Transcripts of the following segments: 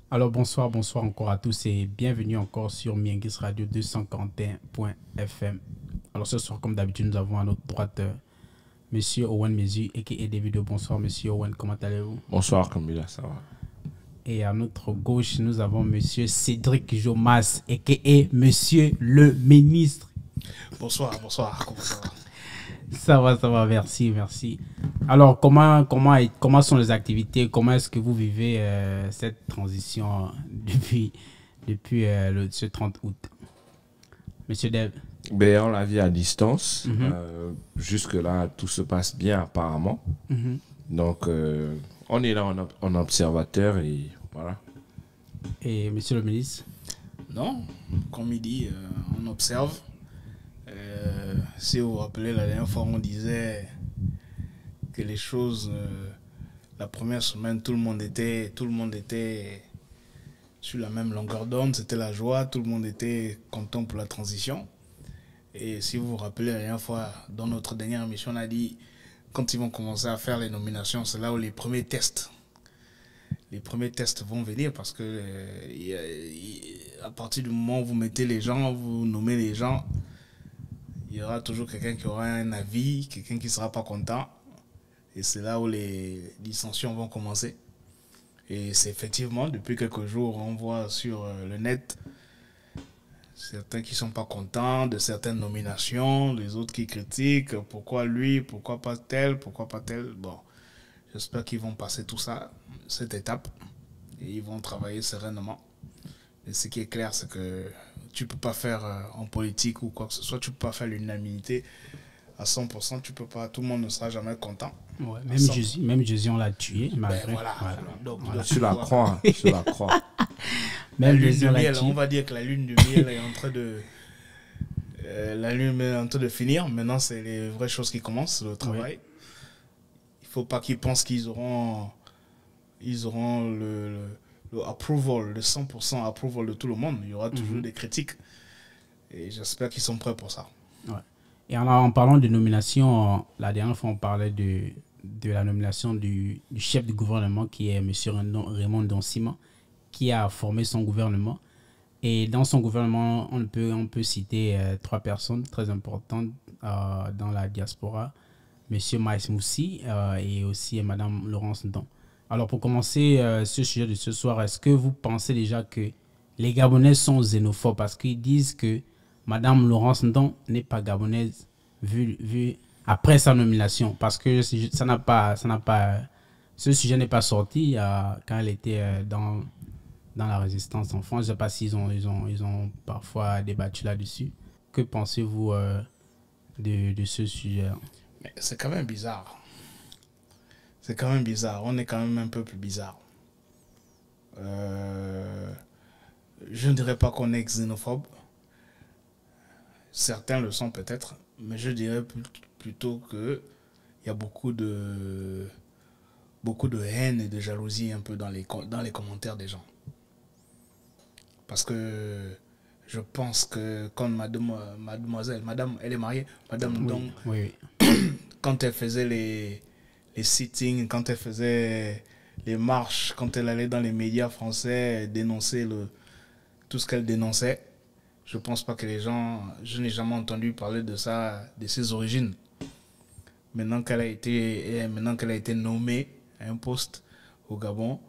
Alors bonsoir, bonsoir encore à tous et bienvenue encore sur Miengis Radio 241.fm. Alors ce soir, comme d'habitude, nous avons à notre droite Monsieur Owen Mezu et Davido. Bonsoir Monsieur Owen, comment allez-vous? Bonsoir Kamila, ça va. Et à notre gauche, nous avons Monsieur Cédric Jomas et Monsieur le ministre. Bonsoir, bonsoir, comment ça va? Ça va, merci, merci. Alors, comment sont les activités? Comment est-ce que vous vivez cette transition depuis ce 30 août? Monsieur Dev. Ben, on la vit à distance. Jusque-là, tout se passe bien apparemment. Donc, on est là en observateur et voilà. Et Monsieur le ministre? Non, comme il dit, on observe. Si vous vous rappelez, la dernière fois, on disait que les choses, la première semaine, tout le monde était sur la même longueur d'onde, c'était la joie, tout le monde était content pour la transition. Et si vous vous rappelez, la dernière fois, dans notre dernière émission, on a dit, quand ils vont commencer à faire les nominations, c'est là où les premiers tests vont venir parce que à partir du moment où vous mettez les gens, vous nommez les gens, il y aura toujours quelqu'un qui aura un avis, quelqu'un qui ne sera pas content. Et c'est là où les dissensions vont commencer. Et c'est effectivement, depuis quelques jours, on voit sur le net certains qui ne sont pas contents de certaines nominations, les autres qui critiquent, pourquoi lui, pourquoi pas tel. Bon, j'espère qu'ils vont passer tout ça, cette étape, et ils vont travailler sereinement. Et ce qui est clair, c'est que tu ne peux pas faire en politique ou quoi que ce soit, tu ne peux pas faire l'unanimité à 100%, tu peux pas, tout le monde ne sera jamais content. Ouais, même Jésus, on l'a tué, malgré. Voilà. Donc, Sur la croix, sur la croix. Même la lune Jésus, de on l'a miel, tué. on va dire que la lune de miel est en train de... la lune est en train de finir. Maintenant, c'est les vraies choses qui commencent, le travail. Oui. Il ne faut pas qu'ils pensent qu'ils auront le approval, le 100% approval de tout le monde. Il y aura toujours des critiques. Et j'espère qu'ils sont prêts pour ça. Ouais. Et en parlant de nomination, la dernière fois, on parlait de la nomination du chef du gouvernement, qui est M. Raymond Donsima, qui a formé son gouvernement. Et dans son gouvernement, on peut citer trois personnes très importantes dans la diaspora. M. Maïs Moussi et aussi Mme Laurence Ndon. Alors, pour commencer ce sujet de ce soir, est-ce que vous pensez déjà que les Gabonais sont xénophobes? Parce qu'ils disent que Mme Laurence Ndon n'est pas gabonaise vu après sa nomination. Parce que ce sujet n'est pas sorti quand elle était dans la résistance en France. Je ne sais pas s'ils ont parfois débattu là-dessus. Que pensez-vous de ce sujet? Mais c'est quand même bizarre. C'est quand même bizarre. On est quand même un peu plus bizarre. Je ne dirais pas qu'on est xénophobe. Certains le sont peut-être. Mais je dirais plutôt qu'il y a beaucoup de haine et de jalousie un peu dans les commentaires des gens. Parce que je pense que quand madame, elle est mariée, madame, Oui, donc, oui. quand elle faisait les sittings, quand elle faisait les marches, quand elle allait dans les médias français dénoncer tout ce qu'elle dénonçait, je pense pas que les gens... Je n'ai jamais entendu parler de ça, de ses origines. Maintenant qu'elle a été nommée à un poste au Gabon,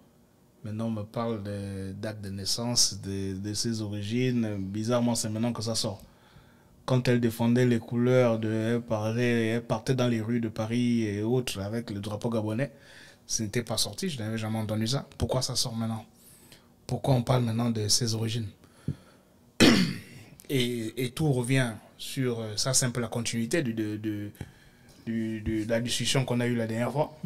maintenant on me parle d'acte de naissance, de ses origines. Bizarrement, c'est maintenant que ça sort. Quand elle défendait les couleurs, elle partait dans les rues de Paris et autres avec le drapeau gabonais, ce n'était pas sorti, je n'avais jamais entendu ça. Pourquoi ça sort maintenant? Pourquoi on parle maintenant de ses origines? Et tout revient sur... Ça, c'est un peu la continuité de la discussion qu'on a eue la dernière fois.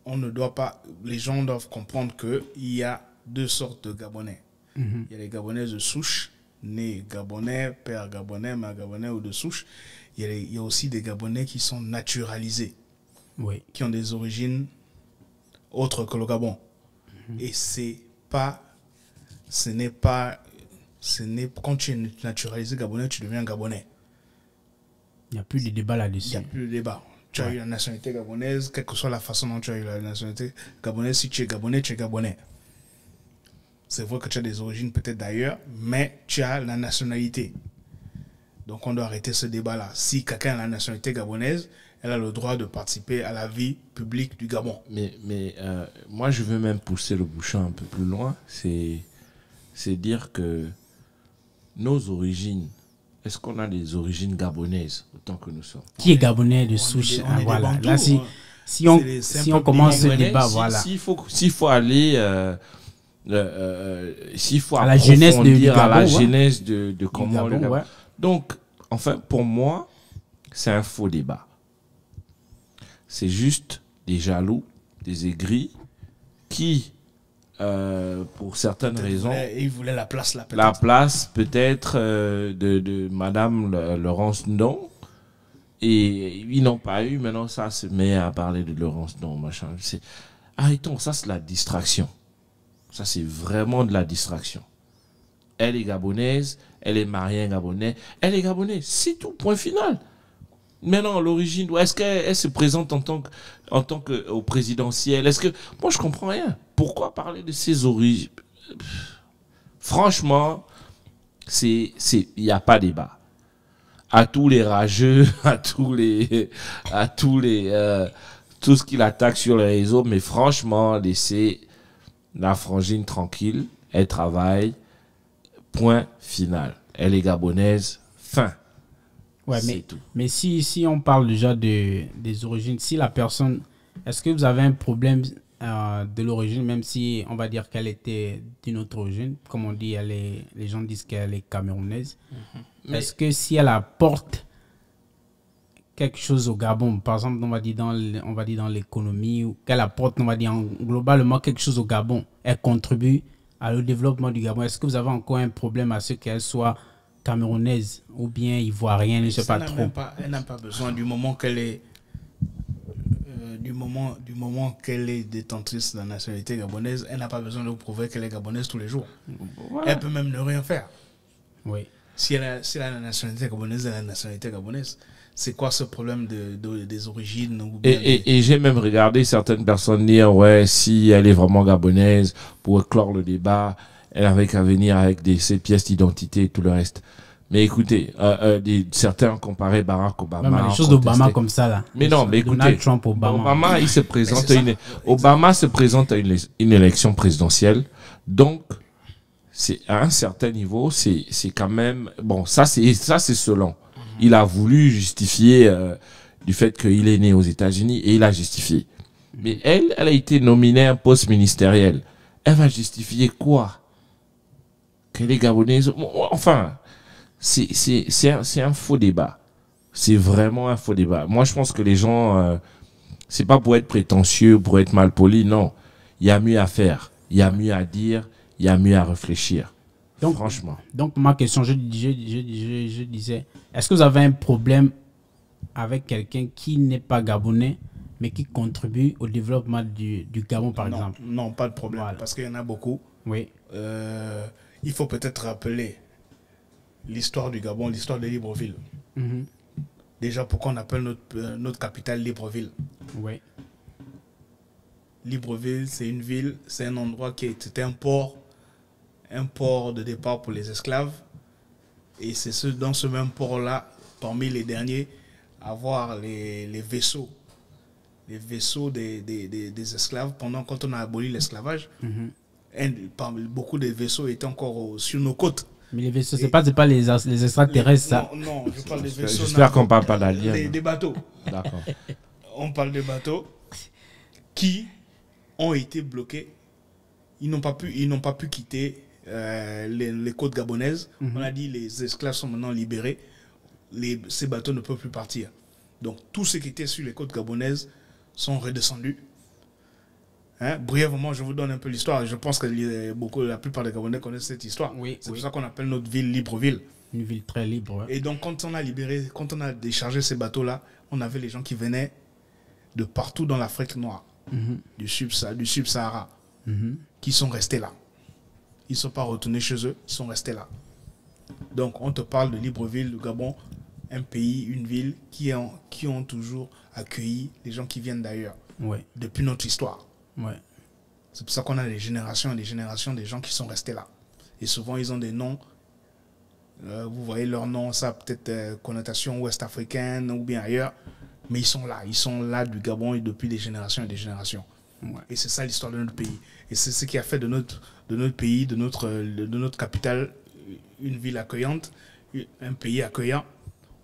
On ne doit pas... Les gens doivent comprendre qu'il y a deux sortes de Gabonais. Il y a les Gabonais de souche, nés Gabonais, père Gabonais, mère Gabonais ou de souche. Il y a aussi des Gabonais qui sont naturalisés, Oui. qui ont des origines autres que le Gabon. Et quand tu es naturalisé Gabonais, tu deviens Gabonais. Il n'y a plus de débat Il là-dessus. n'y a plus de débat. Tu as eu la nationalité gabonaise, quelle que soit la façon dont tu as eu la nationalité gabonaise, si tu es gabonais, tu es gabonais. C'est vrai que tu as des origines peut-être d'ailleurs, mais tu as la nationalité. Donc on doit arrêter ce débat-là. Si quelqu'un a la nationalité gabonaise, elle a le droit de participer à la vie publique du Gabon. Mais moi, je veux même pousser le bouchon un peu plus loin. C'est dire que nos origines, est-ce qu'on a des origines gabonaises autant que nous sommes? Qui est gabonais de souche? Voilà. Bantous, Là, si on commence ce débat, voilà. S'il faut aller... s'il faut à la jeunesse du Gabon, à la genèse de comment Gabon, le Gabon. Ouais. Donc, enfin, pour moi, c'est un faux débat. C'est juste des jaloux, des aigris qui, pour certaines raisons... Ils voulaient la place là, peut-être. La place, peut-être, de Madame Laurence Ndong. Et ils n'ont pas eu. Maintenant, ça se met à parler de Laurence Ndong, machin. Arrêtons, ça, c'est la distraction. Ça, c'est vraiment de la distraction. Elle est gabonaise, elle est mariée à un Gabonais, elle est gabonaise, c'est tout, point final. Maintenant, l'origine, est-ce qu'elle se présente en tant que au présidentiel? Est-ce que moi, je comprends rien. Pourquoi parler de ses origines? Franchement, il n'y a pas débat. À tous les rageux, tout ce qu'il attaque sur les réseaux, mais franchement, laissez la frangine tranquille, elle travaille, point final. Elle est gabonaise, fin. Ouais, mais si on parle déjà des origines, si la personne, est-ce que vous avez un problème de l'origine, même si on va dire qu'elle était d'une autre origine, comme on dit, les gens disent qu'elle est camerounaise. Est-ce que si elle apporte quelque chose au Gabon, par exemple, on va dire dans l'économie, ou qu'elle apporte, on va dire globalement quelque chose au Gabon, elle contribue au développement du Gabon, est-ce que vous avez encore un problème à ce qu'elle soit camerounaise ou bien ivoirienne, je ne sais pas trop? Elle n'a pas besoin du moment qu'elle est du moment qu'elle est détentrice de la nationalité gabonaise, elle n'a pas besoin de vous prouver qu'elle est gabonaise tous les jours. Voilà. Elle peut même ne rien faire. Oui. Si elle a la nationalité gabonaise, elle a la nationalité gabonaise. C'est quoi ce problème des origines ou bien et j'ai même regardé certaines personnes dire, ouais, si elle est vraiment gabonaise, pour éclore le débat, elle avait qu'à venir avec ses pièces d'identité et tout le reste. Mais écoutez, certains comparaient Barack Obama. Non, mais les choses d'Obama comme ça, là. Mais non, mais écoutez, Donald Trump, Obama, il se présente Obama se présente à une élection présidentielle. Donc, c'est à un certain niveau, c'est quand même... Bon, ça c'est selon. Il a voulu justifier du fait qu'il est né aux États-Unis et il a justifié. Mais elle a été nominée à un poste ministériel. Elle va justifier quoi? Qu'elle est gabonaise? Enfin, c'est un faux débat. C'est vraiment un faux débat. Moi, je pense que les gens, c'est pas pour être prétentieux, pour être mal poli, non. Il y a mieux à faire. Il y a mieux à dire. Il y a mieux à réfléchir. Donc, franchement. Donc, ma question, je disais, est-ce que vous avez un problème avec quelqu'un qui n'est pas gabonais, mais qui contribue au développement du Gabon, par exemple? Non, pas de problème, voilà. Parce qu'il y en a beaucoup. Oui. Il faut peut-être rappeler l'histoire du Gabon, l'histoire de Libreville. Déjà, pourquoi on appelle notre capitale Libreville? Oui. Libreville, c'est une ville, c'est un endroit qui était un port de départ pour les esclaves. Et c'est dans ce même port-là, parmi les derniers, à voir les vaisseaux. Les vaisseaux des esclaves. Quand on a aboli l'esclavage, beaucoup de vaisseaux étaient encore sur nos côtes. Mais les vaisseaux, c'est pas les extraterrestres, ça? Non, je parle des vaisseaux. J'espère qu'on parle pas d'aliens. Des bateaux. D'accord. On parle des bateaux qui ont été bloqués. Ils n'ont pas pu quitter les côtes gabonaises. On a dit les esclaves sont maintenant libérés. Ces bateaux ne peuvent plus partir. Donc, tous ceux qui étaient sur les côtes gabonaises sont redescendus. Brièvement, je vous donne un peu l'histoire. Je pense que la plupart des Gabonais connaissent cette histoire. Oui, c'est pour ça qu'on appelle notre ville Libreville. Une ville très libre. Ouais. Et donc, quand on a déchargé ces bateaux-là, on avait les gens qui venaient de partout dans l'Afrique noire, du Sub-Sahara, qui sont restés là. Ils ne sont pas retournés chez eux, ils sont restés là. Donc, on te parle de Libreville, du Gabon, un pays, une ville qui ont toujours accueilli les gens qui viennent d'ailleurs. Ouais. Depuis notre histoire. Ouais. C'est pour ça qu'on a des générations et des générations des gens qui sont restés là. Et souvent, ils ont des noms. Vous voyez leur nom, ça a peut-être connotation ouest-africaine ou bien ailleurs. Mais ils sont là. Ils sont là du Gabon et depuis des générations et des générations. Ouais. Et c'est ça l'histoire de notre pays. Et c'est ce qui a fait de notre pays, de notre capitale, une ville accueillante, un pays accueillant.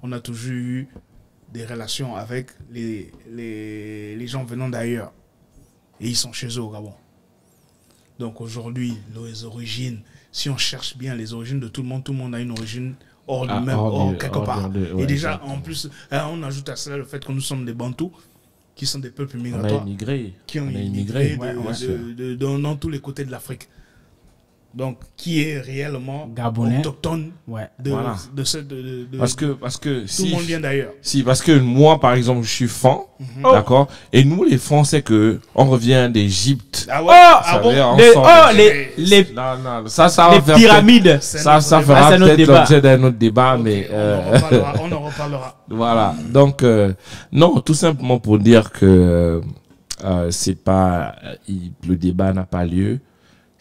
On a toujours eu des relations avec les gens venant d'ailleurs. Et ils sont chez eux au Gabon. Donc aujourd'hui, les origines, si on cherche bien les origines de tout le monde a une origine hors du même, quelque part. Et déjà, en plus, on ajoute à cela le fait que nous sommes des Bantous, qui sont des peuples migratoires. On a immigré. Qui ont immigré dans tous les côtés de l'Afrique. Donc, qui est réellement Gabonais, autochtone de ce... Parce que tout le monde vient d'ailleurs. Si, parce que moi, par exemple, je suis fan, d'accord? Et nous, les Français, on revient d'Égypte. Ah ouais? Non, ça va les faire pyramides. Ça fera peut-être l'objet d'un autre débat, Okay, mais... on en reparlera. Voilà. Donc, non, tout simplement pour dire que c'est pas... le débat n'a pas lieu.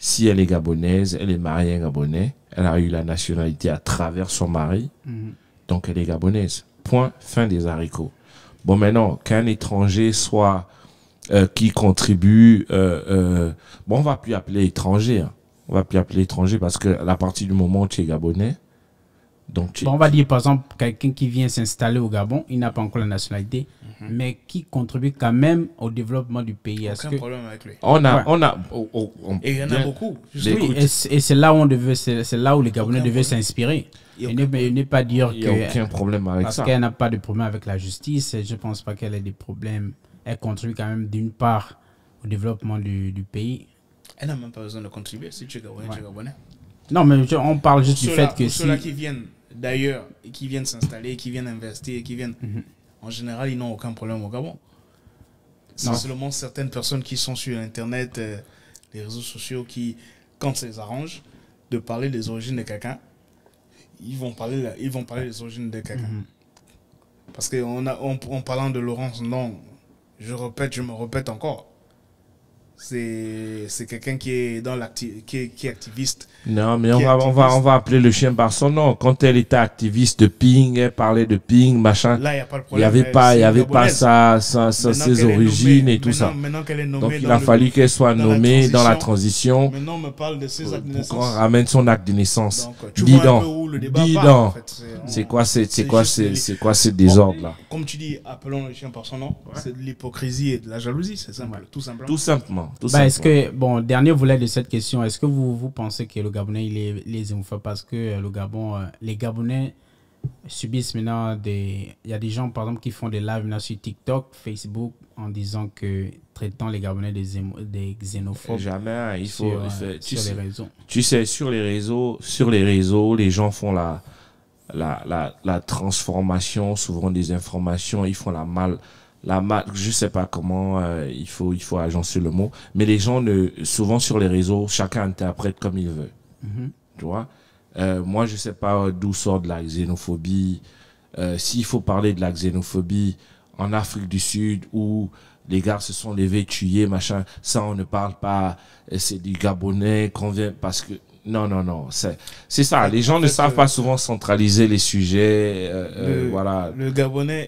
Si elle est gabonaise, elle est mariée à un Gabonais, elle a eu la nationalité à travers son mari, donc elle est gabonaise. Point, fin des haricots. Bon, maintenant, qu'un étranger soit qui contribue, bon, on va plus appeler étranger, hein. On va plus appeler étranger parce que à partir du moment où tu es gabonais, donc on va dire par exemple quelqu'un qui vient s'installer au Gabon, il n'a pas encore la nationalité, mais qui contribue quand même au développement du pays. Aucun problème avec lui. Et il y en a beaucoup. Oui, et c'est là où c'est là où les Gabonais devaient s'inspirer. Et ne pas dire il n'y a aucun problème avec parce ça. qu'elle n'a pas de problème avec la justice. Je ne pense pas qu'elle ait des problèmes. Elle contribue quand même d'une part au développement du pays. Elle n'a même pas besoin de contribuer. Si tu es Gabonais, tu es Gabonais. Non, mais on parle juste du fait que ceux-là qui viennent d'ailleurs, et qui viennent s'installer, qui viennent investir, qui viennent... En général, ils n'ont aucun problème au Gabon. C'est seulement certaines personnes qui sont sur Internet, les réseaux sociaux, qui, quand ça les arrange, de parler des origines de quelqu'un, ils vont parler des origines de quelqu'un. Parce qu'en parlant de Laurence, non, je me répète encore. C'est quelqu'un qui est qui est activiste. Non, mais on va appeler le chien par son nom. Quand elle était activiste de ping, elle parlait de ping, machin. Là, il n'y a pas de Il problème. n'y avait pas ses origines et tout ça. Donc, il a fallu qu'elle soit nommée dans la transition. Maintenant, on me parle de ses actes de naissance. Pour qu'on ramène son acte de naissance. Dis donc. C'est quoi ce désordre-là? Comme tu dis, appelons le chien par son nom. C'est de l'hypocrisie et de la jalousie, c'est simple. Tout simplement. Tout simplement. Est-ce que, dernier volet de cette question, est-ce que vous pensez que le Gabonais, il est xénophobe parce que le Gabon, les Gabonais subissent maintenant il y a des gens, par exemple, qui font des lives maintenant sur TikTok, Facebook, en disant que, traitant les Gabonais des xénophobes. Jamais, il faut, sur les réseaux. Tu sais, sur les réseaux, les gens font la transformation, souvent des informations, ils font je sais pas comment il faut agencer le mot, mais les gens souvent sur les réseaux, chacun interprète comme il veut. Tu vois, moi je sais pas d'où sort de la xénophobie. S'il faut parler de la xénophobie en Afrique du Sud où les gars se sont levés, tués, machin, ça on ne parle pas. C'est du Gabonais qu'on vient parce que non, c'est ça. Les gens ne savent pas souvent centraliser les sujets. Voilà. Le Gabonais,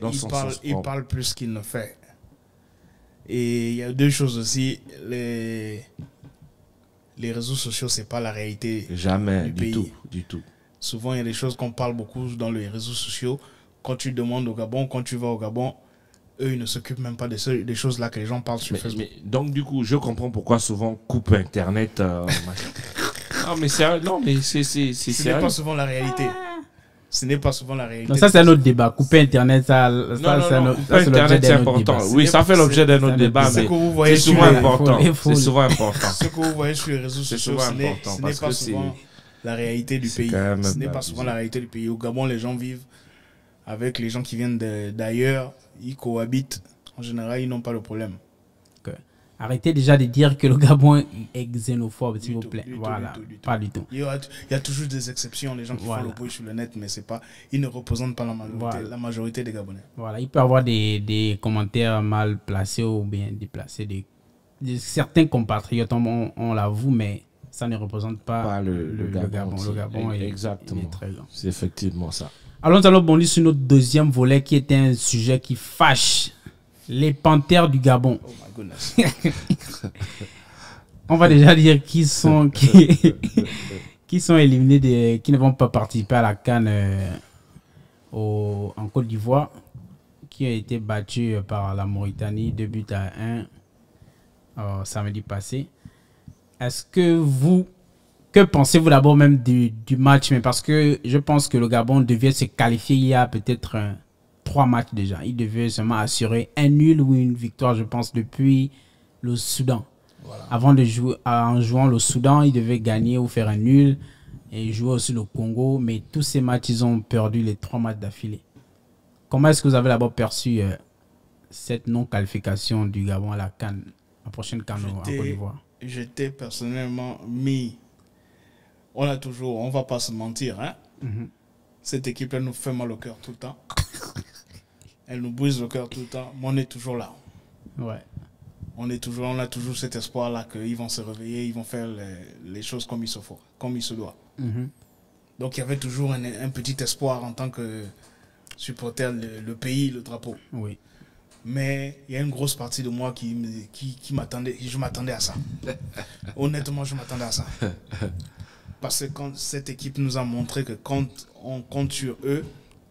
il parle plus qu'il ne fait. Et il y a deux choses aussi. Les réseaux sociaux, c'est pas la réalité. Jamais, du tout. Souvent, il y a des choses qu'on parle beaucoup dans les réseaux sociaux. Quand tu demandes au Gabon, quand tu vas au Gabon, eux, ils ne s'occupent même pas des choses là que les gens parlent sur Facebook. Donc, du coup, je comprends pourquoi souvent coupe Internet. Non, mais c'est Ce n'est pas souvent la réalité. Ce n'est pas souvent la réalité. Non, ça, c'est un autre débat. Couper Internet, Internet, c'est important. Oui, ça fait l'objet d'un autre débat, mais c'est souvent important. C'est souvent important. Ce que vous voyez sur les réseaux sociaux, ce n'est pas souvent la réalité du pays. Ce n'est pas souvent la réalité du pays. Au Gabon, les gens vivent avec les gens qui viennent d'ailleurs. Ils cohabitent. En général, ils n'ont pas de problème. Arrêtez déjà de dire que le Gabon est xénophobe, s'il vous tout, plaît. du tout, Voilà, du tout, du tout. pas du tout. Il y a toujours des exceptions, les gens qui Voilà. font le bruit sur le net, mais c'est pas, ils ne représentent pas Voilà. la majorité des Gabonais. Voilà, il peut y avoir des commentaires mal placés ou bien déplacés de certains compatriotes, on l'avoue, mais ça ne représente pas, le Gabon. Le Gabon Exactement. il est très grand. C'est effectivement ça. Alors, nous allons bondir sur notre deuxième volet qui est un sujet qui fâche les panthères du Gabon. Oh my goodness. On va déjà dire qui sont éliminés, qui ne vont pas participer à la CAN en Côte d'Ivoire, qui a été battu par la Mauritanie 2-1 samedi passé. Que pensez-vous d'abord même du match? Mais parce que je pense que le Gabon devait se qualifier il y a peut-être 3 matchs déjà. Il devait seulement assurer un nul ou une victoire, je pense, depuis le Soudan. Voilà. Avant de jouer, en jouant le Soudan, il devait gagner ou faire un nul et jouer aussi le Congo. Mais tous ces matchs, ils ont perdu les 3 matchs d'affilée. Comment est-ce que vous avez d'abord perçu cette non-qualification du Gabon à la CAN, la prochaine CAN en Côte d'Ivoire? J'étais personnellement mis. On va pas se mentir, hein. Cette équipe, elle nous fait mal au cœur tout le temps. Elle nous brise le cœur tout le temps, mais on est toujours là. Ouais. On a toujours cet espoir-là qu'ils vont se réveiller, ils vont faire les choses comme il se faut, comme il se doit. Donc il y avait toujours un petit espoir en tant que supporter le pays, le drapeau. Oui. Mais il y a une grosse partie de moi qui m'attendait, je m'attendais à ça. Honnêtement, je m'attendais à ça. Parce que quand cette équipe nous a montré que quand on compte sur eux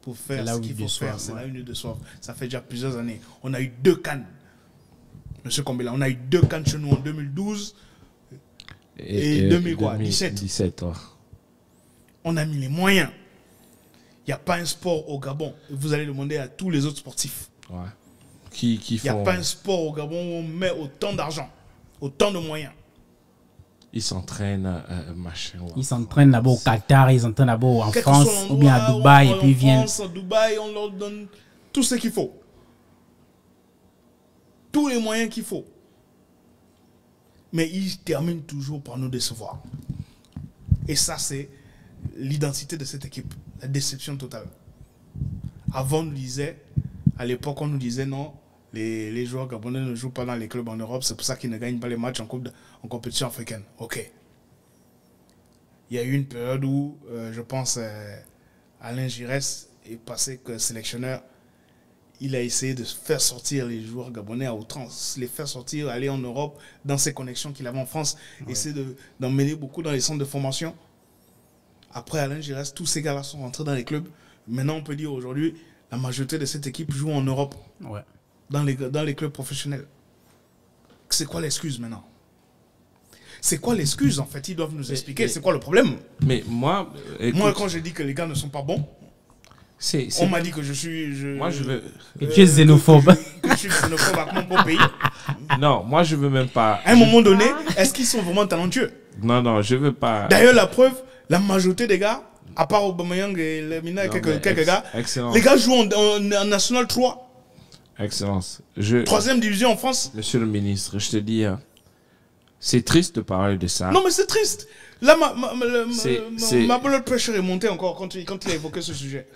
pour faire ce qu'il faut faire, c'est là une de soif. Ça fait déjà plusieurs années. On a eu 2 CAN. Monsieur Kombela, on a eu 2 CAN chez nous en 2012 et 2017. Ouais. On a mis les moyens. Il n'y a pas un sport au Gabon. Vous allez demander à tous les autres sportifs. Ouais. Il n'y a pas un sport au Gabon où on met autant d'argent, autant de moyens. Ils s'entraînent, machin. Ouais. Ils s'entraînent d'abord au Qatar, ils s'entraînent d'abord en France ou bien à Dubaï et puis ils viennent. À Dubaï, on leur donne tout ce qu'il faut. Tous les moyens qu'il faut. Mais ils terminent toujours par nous décevoir. Et ça, c'est l'identité de cette équipe. La déception totale. Avant, on nous disait, à l'époque, on nous disait non, les joueurs gabonais ne jouent pas dans les clubs en Europe, c'est pour ça qu'ils ne gagnent pas les matchs en compétition africaine. Ok. Il y a eu une période où, je pense, Alain Giresse est passé que sélectionneur. Il a essayé de faire sortir les joueurs gabonais à outrance, les faire sortir, aller en Europe, dans ses connexions qu'il avait en France, essayer d'emmener beaucoup dans les centres de formation. Après Alain Giresse, tous ces gars-là sont rentrés dans les clubs. Maintenant, on peut dire aujourd'hui, la majorité de cette équipe joue en Europe. Ouais. Dans les clubs professionnels. C'est quoi l'excuse maintenant? C'est quoi l'excuse en fait? Ils doivent nous expliquer. C'est quoi le problème? Mais moi, écoute, moi quand j'ai dit que les gars ne sont pas bons, on m'a dit que je suis... moi je veux... Que tu es xénophobe. Que je suis xénophobe avec mon propre pays. Non, moi je veux même pas... À un moment donné, est-ce qu'ils sont vraiment talentueux? Non, je veux pas... D'ailleurs, la preuve, la majorité des gars, à part Aubameyang et Lemina et quelques gars, excellence. les gars jouent en National 3. Excellence. 3e division en France. Monsieur le ministre, je te dis, hein, c'est triste de parler de ça. Non, mais c'est triste. Là, ma blood pressure est montée encore quand il a évoqué ce sujet.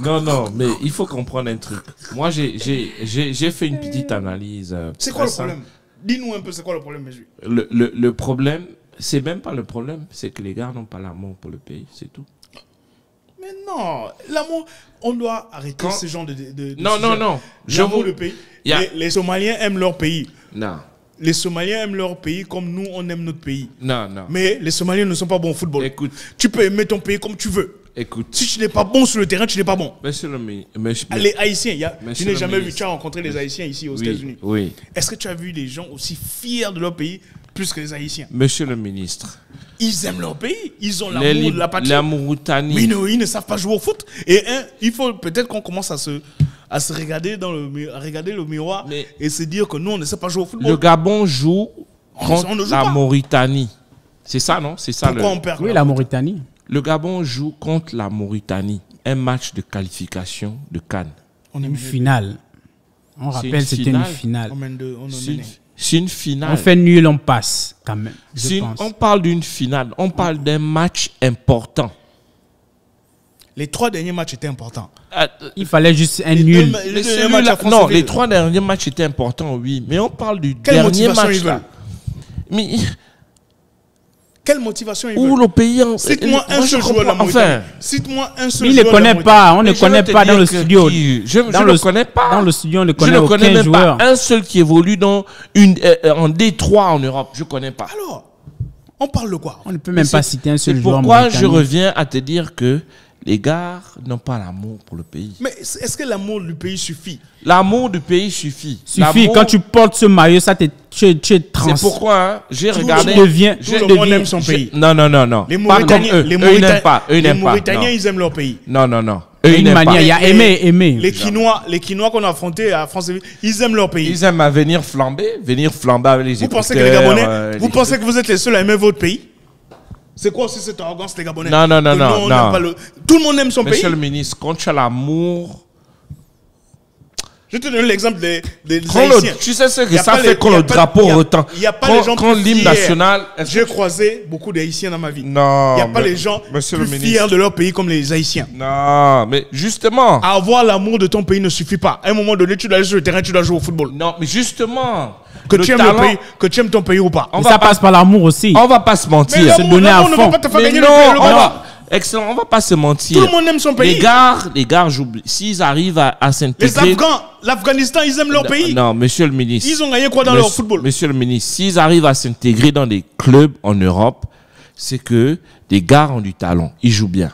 Non, mais il faut comprendre un truc. Moi, j'ai fait une petite analyse. C'est quoi le problème? Dis-nous un peu, c'est quoi le problème, Méjui? Le problème, c'est même pas le problème, c'est que les gars n'ont pas l'amour pour le pays, c'est tout. Mais non, l'amour, on doit arrêter ce genre de non. L'amour le pays. Les Somaliens aiment leur pays. Non. Les Somaliens aiment leur pays comme nous, on aime notre pays. Non. Mais les Somaliens ne sont pas bons au football. Écoute. Tu peux aimer ton pays comme tu veux. Écoute. Si tu n'es pas bon sur le terrain, tu n'es pas bon. Monsieur le ministre. Les Haïtiens, tu n'as jamais vu, tu as rencontré les Haïtiens ici aux États-Unis. Oui. Est-ce que tu as vu des gens aussi fiers de leur pays plus que les Haïtiens? Monsieur le ministre. Ils aiment leur pays, ils ont l'amour de la patrie. La Mauritanie. Mais non, ils ne savent pas jouer au foot. Et il faut peut-être qu'on commence à se regarder regarder le miroir et se dire que nous, on ne sait pas jouer au football. Le Gabon joue contre la Mauritanie. C'est ça, non? C'est ça. Pourquoi on perd? Oui, la Mauritanie. Le Gabon joue contre la Mauritanie. Un match de qualification de CAN. Une finale. On rappelle, c'était une finale. c'est une finale. On fait nul, on passe quand même. Je pense. On parle d'une finale, on parle d'un match important. Les 3 derniers matchs étaient importants. Il fallait juste un nul. Non, les 3 derniers matchs étaient importants, oui. Mais on parle du dernier match là. Mais quelle motivation ils où veulent? le pays Cite-moi un seul joueur de la Mauritanie. Cite-moi un seul Mais il ne connaît pas. On ne connaît pas dans le studio. Je ne le connais pas. Dans le studio, on ne Je connaît ne connais aucun même joueur. pas un seul qui évolue dans en D3 en Europe. Je ne connais pas. Alors, on parle de quoi? On ne peut même pas citer un seul C'est joueur. pourquoi mauritanien. je reviens à te dire que les gars n'ont pas l'amour pour le pays. Mais est-ce que l'amour du pays suffit? L'amour du pays suffit. Suffit, L'amour- quand tu portes ce maillot, ça tu es trans. C'est pourquoi hein, j'ai Tout regardé. le monde- deviens- tout le monde aime son pays. Non. Les Pas Mauritaniens, comme eux. Eux, ils n'aiment pas. Eux, ils les n'aiment pas. Mauritaniens, ils aiment leur pays. Non. Eux, Il y a ils une n'aiment pas. manière, il y a aimer. Les Quinois qu'on a affrontés à France, ils aiment leur pays. Ils aiment à venir flamber avec les Vous pensez que les Gabonais, vous pensez que vous êtes les seuls à aimer votre pays? C'est quoi aussi cette arrogance, les Gabonais? Non. Que nous, on n'aime pas tout le monde aime son pays. Monsieur le ministre, quand tu as l'amour... Je te donne l'exemple des Quand Haïtiens. tu sais ce que Y a ça pas fait les- quand y a le pas- drapeau y a- retend. y a pas les gens Quand plus l'hymne fiers. national... J'ai croisé beaucoup d'Haïtiens dans ma vie. Non, Il n'y a pas mais- les gens monsieur plus le fiers ministre. de leur pays comme les Haïtiens. Non, mais justement... Avoir l'amour de ton pays ne suffit pas. À un moment donné, tu dois aller sur le terrain, tu dois jouer au football. Non, mais justement... Que le tu aimes talent- le pays, que tu aimes ton pays ou pas. On Mais va ça pas- passe par l'amour aussi. On va pas se mentir. Se donner à l'amour ne va fond. pas te faire Mais gagner non, le on ballon. va... Excellent, on va pas se mentir. Tout le monde aime son pays. Les gars, j'oublie. S'ils arrivent à Les s'intégrer... Afghans, l'Afghanistan, ils aiment leur pays. Non, monsieur le ministre. Ils ont gagné quoi dans leur football? Monsieur le ministre, s'ils arrivent à s'intégrer dans des clubs en Europe, c'est que les gars ont du talent. Ils jouent bien.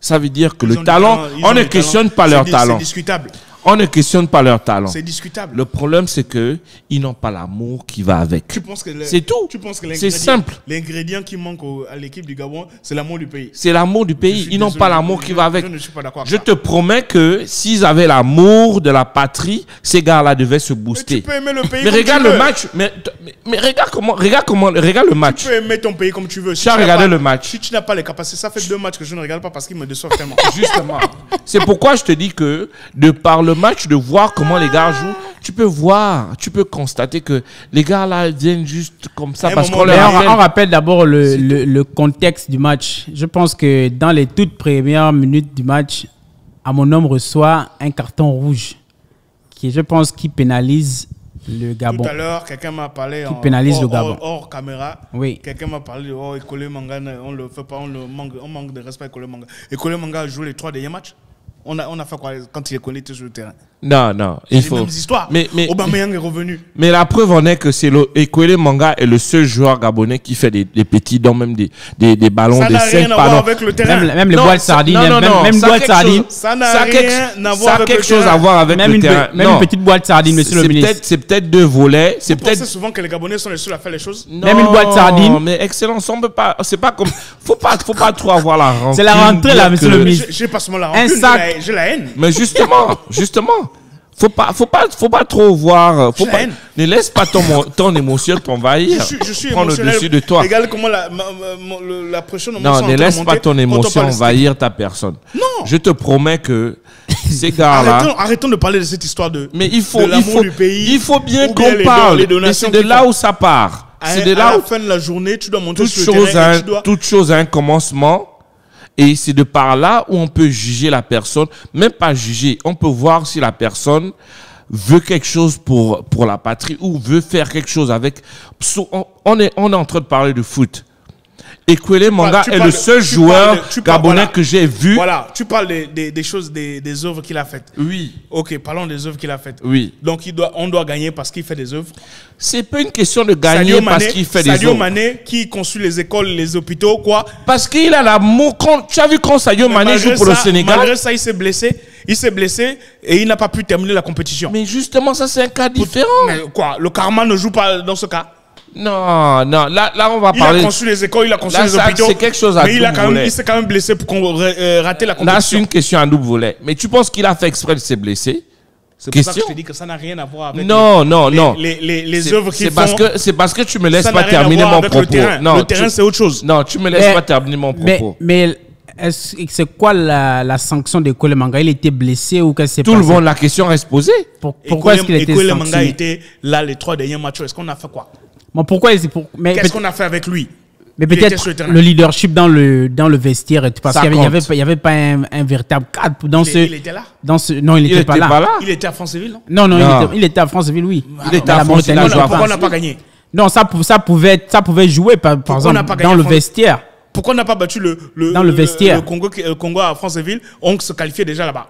Ça veut dire que Ils le ont du talent, talent, ils on ont ne du questionne talent. pas leur C'est talent. discutable. On ne questionne pas leur talent. C'est discutable. Le problème, c'est que ils n'ont pas l'amour qui va avec. Tu penses que C'est tout. Tu penses que C'est simple. l'ingrédient qui manque à l'équipe du Gabon, c'est l'amour du pays. C'est l'amour du pays. Ils n'ont pas l'amour qui va avec. Je ne suis pas d'accord. Je te promets que s'ils avaient l'amour de la patrie, ces gars-là devaient se Mais booster. tu peux aimer le pays Mais comme regarde tu le veux. match. Mais regarde le match. Tu peux aimer ton pays comme tu veux. Si Tu as n'as regardé pas- le match. Si tu n'as pas les capacités, ça fait 2 matchs que je ne regarde pas parce qu'ils me déçoivent tellement. Justement. C'est pourquoi je te dis que de par le match, de voir comment les gars jouent, tu peux constater que les gars là viennent juste comme ça À un parce moment qu'on Mais leur on rappelle. rappelle d'abord le contexte du match. Je pense que dans les toutes premières minutes du match, Amonom reçoit un carton rouge qui, je pense, qui pénalise le Gabon. Tout à l'heure, quelqu'un m'a parlé pénalise le Gabon. hors caméra. Oui. Quelqu'un m'a parlé de Ekole Manga, on le fait pas, on manque de respect à Ekole Manga. Ekole Manga a joué les 3 derniers matchs. On a fait quoi quand il est collé sur le terrain? Non, il Les faut. mêmes histoires. Mais Aubameyang est revenu. Mais la preuve en est que c'est le Ekwele Manga est le seul joueur gabonais qui fait des petits dents, même des ballons, Ça des n'a 5 rien à voir ballons. avec le terrain. Même les Non, boîtes ça- sardines, non, même ça a boîte quelque sardine. chose- Ça n'a ça a rien quelque- à voir ça a avec quelque le chose terrain. à voir avec Même le une, terrain. même Non. une petite boîte sardine, monsieur le ministre. C'est peut-être 2 volets. C'est Vous pensez peut-être. souvent que les Gabonais sont les seuls à faire les choses? Même une boîte sardine. Mais excellence, on peut pas. C'est pas comme. Faut pas trop avoir la rancune. C'est la rentrée, là, dire monsieur que- le ministre. J'ai pas seulement la Un rancune, sac. j'ai la haine. Mais justement. Faut pas trop voir. Faut J'ai pas, haine. ne laisse pas ton émotion t'envahir. Je suis Prends le émotionnel. dessus de toi. Regarde comment la pression de mon sang Non, est en ne train de laisse monter pas ton quand on émotion parle de envahir ta personne. Non. Je te promets que ces gars-là. Arrêtons de parler de cette histoire de. Mais il faut, de l'amour du pays, il faut bien ou bien qu'on parle. les Mais donations c'est de qu'ils là font. où ça part. C'est de À là la où fin de la journée, tu dois monter toute sur le chose, terrain et tu dois. toute chose a un commencement. Et c'est de par là où on peut juger la personne. Même pas juger. On peut voir si la personne veut quelque chose pour la patrie ou veut faire quelque chose avec. On est en train de parler de foot. Ekwele Manga tu est parles le de- seul tu joueur parles de- tu parles- gabonais voilà. que j'ai vu. Voilà, tu parles des choses, des œuvres qu'il a faites. Oui, Ok, parlons des œuvres qu'il a faites. oui. Donc on doit gagner parce qu'il fait des œuvres. C'est pas une question de gagner Sadio parce Mané- qu'il fait des Sadio œuvres. Mané qui construit les écoles, les hôpitaux, quoi. Parce qu'il a l'amour. Tu as vu quand Sadio Mané Malgré joue pour le ça- Sénégal? Malgré ça, il s'est blessé. Il s'est blessé et il n'a pas pu terminer la compétition. Mais justement, ça c'est un cas différent. Mais quoi, le karma ne joue pas dans ce cas. Non, là on va Il parler. a construit les écoles, il a construit Là, les ça, hôpitaux. c'est quelque chose à mais double volet. il s'est quand même blessé pour rater la Là, c'est compétition. une question à double volet. Mais tu penses qu'il a fait exprès de se blesser? C'est pour ça que question. je te dis que ça n'a rien à voir avec Non. les C'est- œuvres qu'il c'est parce que tu me laisses Ça pas n'a rien à terminer voir mon avec propos. le terrain. Non, Le terrain, c'est autre chose. Non, tu me laisses pas terminer mon propos. Mais C'est quoi la sanction de Kole Manga? Il était blessé ou qu'est-ce qui s'est Tout passé? le monde, la question reste posée. Pourquoi est-ce qu'il était Kole Manga sanctionné? était là les 3 derniers matchs. Est-ce qu'on a fait quoi? Bon, pourquoi mais Qu'est-ce qu'on a fait avec lui? mais Il était peut-être sur le terrain. le leadership dans le vestiaire et tout, parce Ça qu'il n'y avait, compte. y avait pas un véritable cadre dans Il était là. non, il n'était pas là. Il était à Franceville, non? Non, Non. il était à Franceville, oui. Il était Mais à la Franceville, Mauritanie, il a joué à Pourquoi on n'a pas gagné? non, ça pouvait jouer, par on exemple, n'a pas gagné dans à le Franceville? vestiaire. Pourquoi on n'a pas battu Dans le vestiaire. le Congo à Franceville? On se qualifiait déjà là-bas.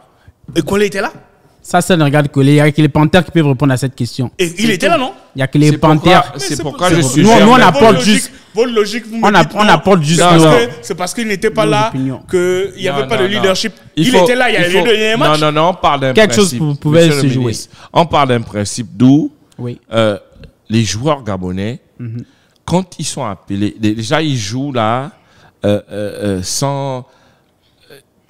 Et Kole était là? Ça ne regarde que il y a que les Panthères qui peuvent répondre à cette question. Et il était là, non? Il y a que les C'est pourquoi- Panthères. C'est pourquoi je suis Nous, on germain. apporte juste. Votre logique, vous On me dites on non. apporte juste C'est parce non. que- c'est parce qu'il n'était pas Nos là opinions. qu'il n'y avait Non, pas non, de non. leadership. Il faut- était là, il y a les faut- deux derniers matchs. Non, on parle d'un Quelque chose principe. pouvait Monsieur se le jouer. ministre. On parle d'un principe d'où Oui. les joueurs gabonais, quand ils sont appelés, déjà ils jouent là sans...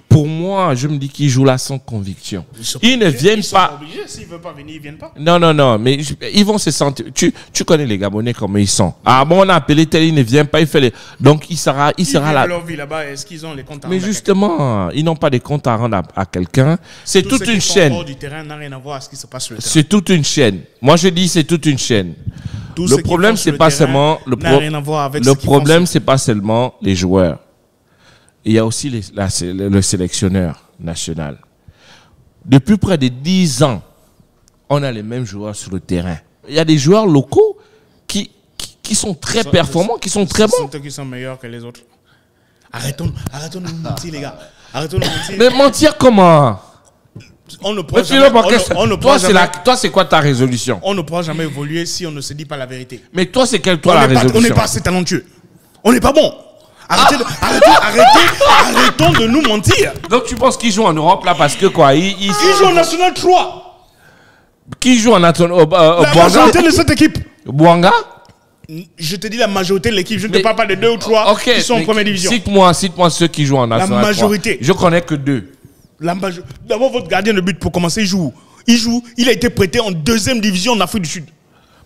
Pour moi, je me dis qu'ils jouent là sans conviction. Ils ne viennent sont pas... obligés. S'ils ne veulent pas venir, ils ne viennent pas. Non, mais ils vont se sentir... Tu connais les Gabonais comment ils sont. Ah bon, on a appelé tel, il ne vient pas, il fait les... Donc il sera Ils là. vivent leur vie là-bas. Est-ce qu'ils ont les comptes à Mais rendre à justement, ils n'ont pas des comptes à rendre à quelqu'un. C'est quelqu'un? Tous toute ceux une qui sont chaîne. hors du terrain n'a rien à voir à ce qui se passe sur le terrain. C'est toute une chaîne. Moi, je dis c'est toute une chaîne. Tout ce Le qui problème, font sur c'est le pas terrain seulement n'a rien à voir avec le ce qu'ils font problème, sur- c'est pas seulement les joueurs. Il y a aussi le sélectionneur national. Depuis près de 10 ans, on a les mêmes joueurs sur le terrain. Il y a des joueurs locaux qui sont très performants, qui sont très Ce bons. sont eux qui sont meilleurs que les autres. Arrêtons de nous mentir, les gars. Arrêtons de nous mentir. Mais mentir comment? On ne Mais pourra Philippe, jamais, qu'est-ce- on ne toi, pourra c'est jamais- toi, c'est quoi ta résolution? on ne pourra jamais évoluer si on ne se dit pas la vérité. Mais toi, c'est quelle toi On la n'est pas- résolution? on n'est pas assez talentueux. On n'est pas bon. Arrêtons de nous mentir. Donc tu penses qu'ils jouent en Europe là parce que quoi? Ils jouent en National 3. Qui joue en La Bouanga? majorité de cette équipe. Bouanga? Je te dis la majorité de l'équipe. Je ne te Mais- parle pas de 2 ou 3 Ok, qui sont en mais première division. Cite-moi ceux qui jouent en National 3. majorité. Je connais que 2. D'abord, votre gardien de but, pour commencer, il joue. Il a été prêté en 2e division en Afrique du Sud.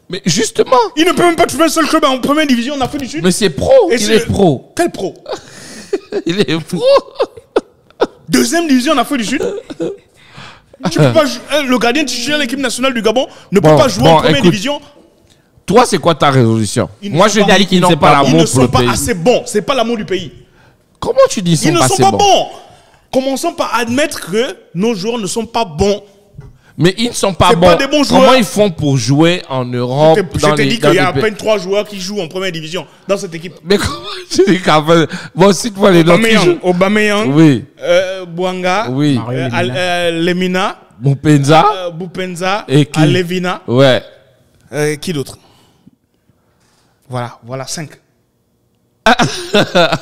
Mais justement, Il ne peut même pas trouver un seul club en première division en Afrique du Sud. mais c'est pro, Et il c'est- est pro. Quel pro? Il est pro. 2e division en Afrique du Sud. Tu peux pas le gardien titulaire de l'équipe nationale du Gabon ne peut Bon, pas jouer bon, en première écoute, division. Toi, c'est quoi ta résolution? Ils ne Moi, sont je pas- dis qu'ils ils n'ont ne pas sont pas- Ils l'amour ne pour sont le pas pays. assez bons. C'est pas l'amour du pays. Comment tu dis Ils ne sont assez pas bons? bons. Commençons par admettre que nos joueurs ne sont pas bons. Mais ils ne sont pas C'est bons. pas des bons Comment joueurs. ils font pour jouer en Europe? Je t'ai dit qu'il y a à peine 3 joueurs qui jouent en première division dans cette équipe. Mais comment tu dis qu'après... Bon, cite-moi les noms qui jouent. Aubameyang, Oui, Bouanga, oui. Mario Lemina. Lemina, Moupenza. Boupenza, Et qui? Alevina. Ouais. Qui d'autre? Voilà 5.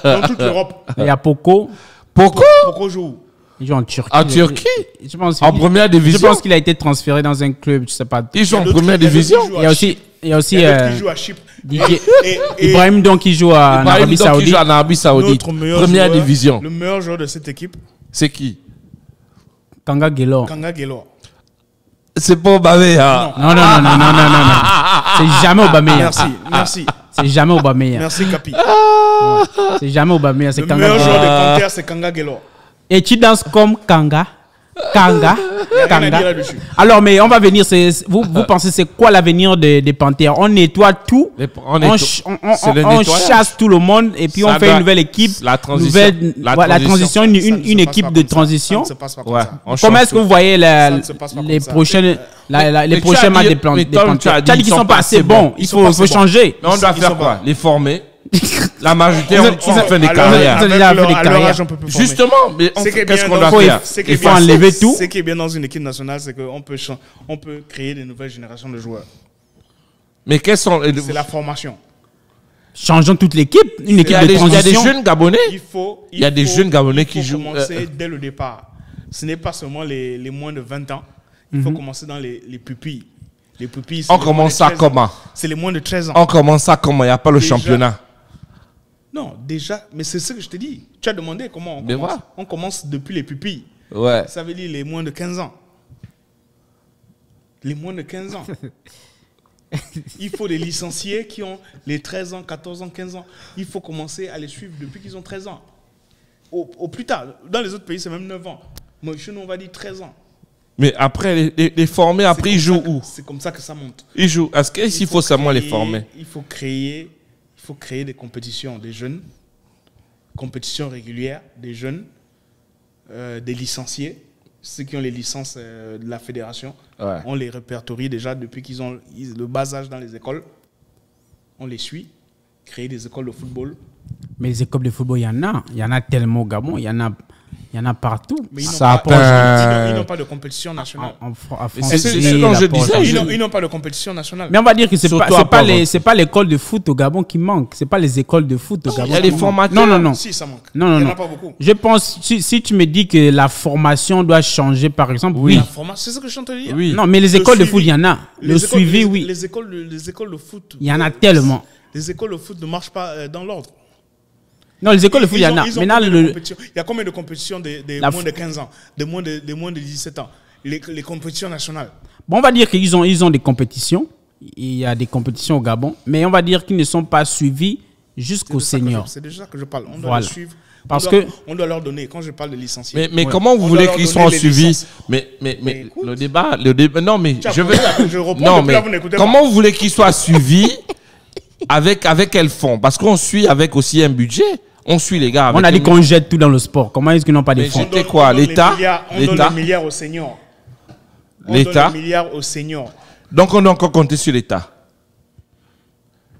Dans toute l'Europe. Il y a Poco, Pourquoi? Pourquoi joue où? il joue en Turquie. En Turquie? Je pense En première Je division? pense qu'il a été transféré dans un club, je sais pas. Ils sont en d'autres première qui- il y a d'autres division? qui jouent Il y a aussi, Il y a d'autres qui jouent à Chypre. Ibrahim donc qui joue en Ibrahim Arabie donc, qui Saoudite. joue en Arabie Saoudite. Notre meilleur Première joueur, division. Le meilleur joueur de cette équipe, C'est qui? Kanga Gelor. Kanga Gelor. C'est pas Obamé, hein? Non. C'est jamais Aubameyang. Merci. C'est jamais Aubameyang. Merci, Capi. C'est jamais Aubameyang, c'est Le Kanga meilleur Gelor. joueur des Panthères, c'est Kanga Gelor. Et tu danses comme Kanga. Il n'y a rien à dire là-dessus. Alors, mais on va venir. Vous pensez, c'est quoi l'avenir des Panthères? On nettoie tout. C'est le On nettoyage. chasse tout le monde et puis Ça on fait doit- une nouvelle équipe. La transition. La transition, Ça ne une se équipe passe pas de comme ça. transition. Ça ne se passe pas comme Ouais. ça. on Comment change est-ce que tout. vous voyez Ça ne se passe pas les comme ça. prochaines, les Mais tu prochains as matchs dit- des mais Tom, tu as Panthères? dit, Tu as dit qu'ils sont pas assez bons. Il Ils sont pas faut assez bons. changer. Mais on doit Ils faire sont quoi? pas- Les former. La majorité, Ils ont- on fait des Alors, carrières. Ils ont déjà fait des à leur carrières. âge, on peut plus former. Justement, mais Ce qui est qu'est-ce bien qu'on dans- doit faire? ce qui est Il faut bien- enlever tout. Ce qui est bien dans une équipe nationale, c'est qu'on peut créer des nouvelles générations de joueurs. Mais quels sont... C'est la formation. Changeons toute l'équipe. Une équipe Il y a de des transition. jeunes Gabonais. Il y a des jeunes Gabonais qui jouent, commencer dès le départ. Ce n'est pas seulement les moins de 20 ans. Il faut commencer dans les pupilles. Les pupilles, c'est On les moins commence de ça 13 ans. comment? C'est les moins de 13 ans. On commence ça comment? Il n'y a pas le Déjà. championnat. Non, déjà, mais c'est ce que je te dis. Tu as demandé comment on Mais commence. voilà. On commence depuis les pupilles. Ouais. Ça veut dire les moins de 15 ans. Les moins de 15 ans. Il faut les licenciés qui ont les 13 ans, 14 ans, 15 ans. Il faut commencer à les suivre depuis qu'ils ont 13 ans. au plus tard. Dans les autres pays, c'est même 9 ans. Moi, chez nous, on va dire 13 ans. Mais après, les former, après, ils jouent où? C'est comme ça que ça monte. Ils jouent. Est-ce qu'il faut seulement les former? Il faut créer des compétitions des jeunes, compétitions régulières des jeunes, des licenciés, ceux qui ont les licences de la fédération. Ouais. On les répertorie déjà depuis qu'ils ont le bas âge dans les écoles. On les suit. Créer des écoles de football. Mais les écoles de football, il y en a. Il y en a tellement au Gabon. Il y en a partout. Mais ils n'ont pas de compétition nationale. C'est ce dont je disais. Ils n'ont pas de compétition nationale. Mais on va dire que c'est pas l'école de foot au Gabon qui manque. C'est pas les écoles de foot au Gabon. Il y a des formateurs. Non. Si, ça manque. Non. Il n'y en a pas beaucoup. Je pense, si tu me dis que la formation doit changer, par exemple, oui. C'est ce que je suis en train de dire. Oui. Non, mais les écoles de foot, il y en a. Le suivi, oui. Les écoles de foot. Il y en a tellement. Les écoles de foot ne marchent pas dans l'ordre. Non, les écoles de foot, il y en a. Maintenant, il y a combien de compétitions des moins de 15 ans, des moins de 17 ans, les compétitions nationales? Bon, on va dire qu'ils ont des compétitions. Il y a des compétitions au Gabon, mais on va dire qu'ils ne sont pas suivis jusqu'au senior. C'est déjà ça que je parle. On doit les suivre. On doit leur donner, quand je parle de licenciés. Mais comment vous voulez qu'ils soient suivis? Mais le débat, non, mais je veux. Non, mais comment vous voulez qu'ils soient suivis? Avec quel fonds? Parce qu'on suit avec aussi un budget. On suit les gars. On a dit qu'on jette tout dans le sport. Comment est-ce qu'ils n'ont pas de fonds? Jeter quoi? L'État? On donne les milliards aux seniors. L'État? On donne les milliards aux seniors. Donc on doit encore compter sur l'État.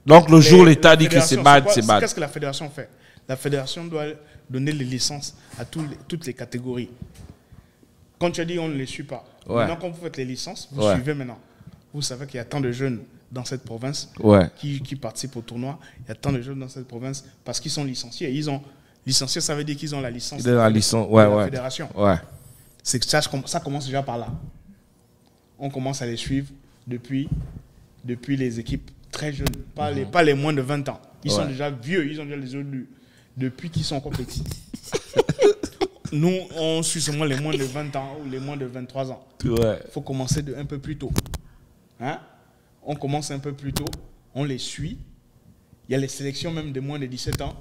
Donc le jour où l'État dit que c'est bad, c'est bad. Qu'est-ce que la fédération fait? La fédération doit donner les licences à toutes les catégories. Quand tu as dit on ne les suit pas. Maintenant quand vous faites les licences, vous suivez maintenant. Vous savez qu'il y a tant de jeunes dans cette province qui participent au tournoi. Il y a tant de jeunes dans cette province parce qu'ils sont licenciés. Ils ont licencié, ça veut dire qu'ils ont la licence de la fédération. C'est que ça commence déjà par là. On commence à les suivre depuis les équipes très jeunes, pas les moins de 20 ans. Ils sont déjà vieux, ils ont déjà les yeux lus depuis qu'ils sont encore petits. Nous, on suit seulement les moins de 20 ans ou les moins de 23 ans. Il faut commencer un peu plus tôt. Hein? On commence un peu plus tôt, on les suit. Il y a les sélections même de moins de 17 ans,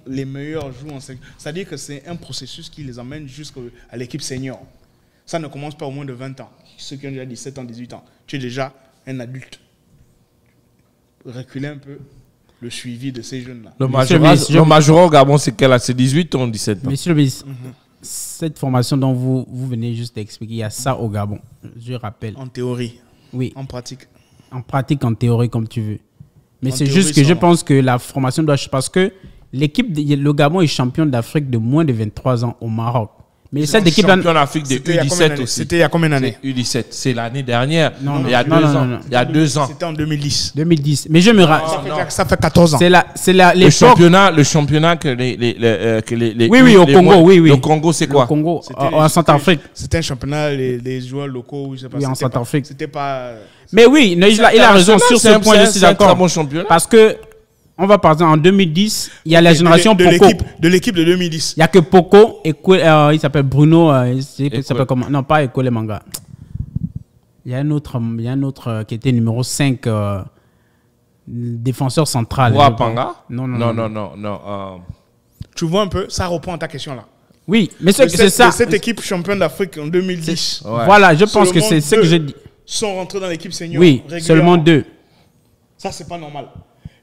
les meilleurs jouent en sélection. C'est-à-dire que c'est un processus qui les amène jusqu'à l'équipe senior. Ça ne commence pas au moins de 20 ans. Ceux qui ont déjà 17 ans, 18 ans, tu es déjà un adulte. Reculer un peu le suivi de ces jeunes-là. Le majorat au Gabon, c'est quel âge? C'est 18 ou 17 ans? Monsieur le ministre, cette formation dont vous venez juste d'expliquer, il y a ça au Gabon, je rappelle. En théorie. Oui. En pratique. En pratique, en théorie, comme tu veux. Mais c'est juste que je pense que la formation doit... Parce que le Gabon est champion d'Afrique de moins de 23 ans au Maroc. Mais cette équipe... Champion d'Afrique de U17 aussi. C'était il y a combien d'années? U17. C'est l'année dernière. Non, il y a 2 ans. Il y a 2 ans. C'était en 2010. 2010. Mais je me rappelle... Ça fait 14 ans. Le championnat que les... Oui, au Congo, oui. Le Congo, c'est quoi? Le Congo, en Centrafrique. C'était un championnat, les joueurs locaux, je sais pas. Oui, en Centrafrique. C'était pas... Mais oui, il a raison sur ce point, je suis d'accord. C'est un bon championnat. Parce que, on va partir en 2010, il y a la génération Poco. De l'équipe de 2010. Il n'y a que Poco, il s'appelle Bruno, il s'appelle comment? Non, pas Ekole Manga. Il y a un autre qui était numéro 5, défenseur central. Wapanga? Non. Tu vois un peu, ça reprend à ta question là. Oui, mais c'est ça. Cette équipe championne d'Afrique en 2010. Voilà, je pense que c'est ce que j'ai dit. Sont rentrés dans l'équipe senior. Oui, seulement 2. Ça, c'est pas normal.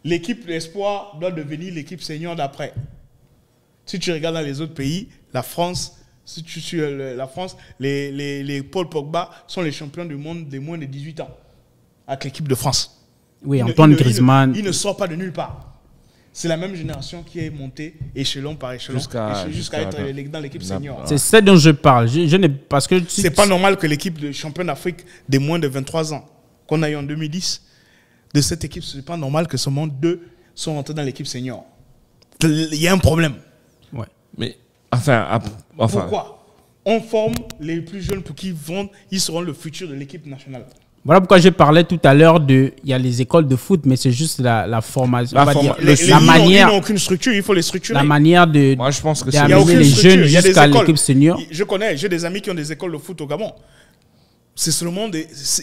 L'équipe d'espoir doit devenir l'équipe senior d'après. Si tu regardes dans les autres pays, la France, si tu suis la France, les Paul Pogba sont les champions du monde des moins de 18 ans avec l'équipe de France. Oui, Antoine Griezmann. Il ne sort pas de nulle part. C'est la même génération qui est montée échelon par échelon jusqu'à être dans l'équipe senior. C'est ça dont je parle. Parce que c'est pas normal que l'équipe de champion d'Afrique des moins de 23 ans qu'on a eu en 2010, de cette équipe, c'est pas normal que seulement 2 sont rentrés dans l'équipe senior. Il y a un problème. Ouais. Mais enfin. Pourquoi? On forme les plus jeunes pour qu'ils ils seront le futur de l'équipe nationale. Voilà pourquoi je parlais tout à l'heure il y a les écoles de foot, mais c'est juste la formation. La manière. Ils n'ont aucune structure, il faut les structurer. La manière de. Moi, je pense que d'amener les jeunes jusqu'à l'équipe senior. J'ai des amis qui ont des écoles de foot au Gabon. C'est seulement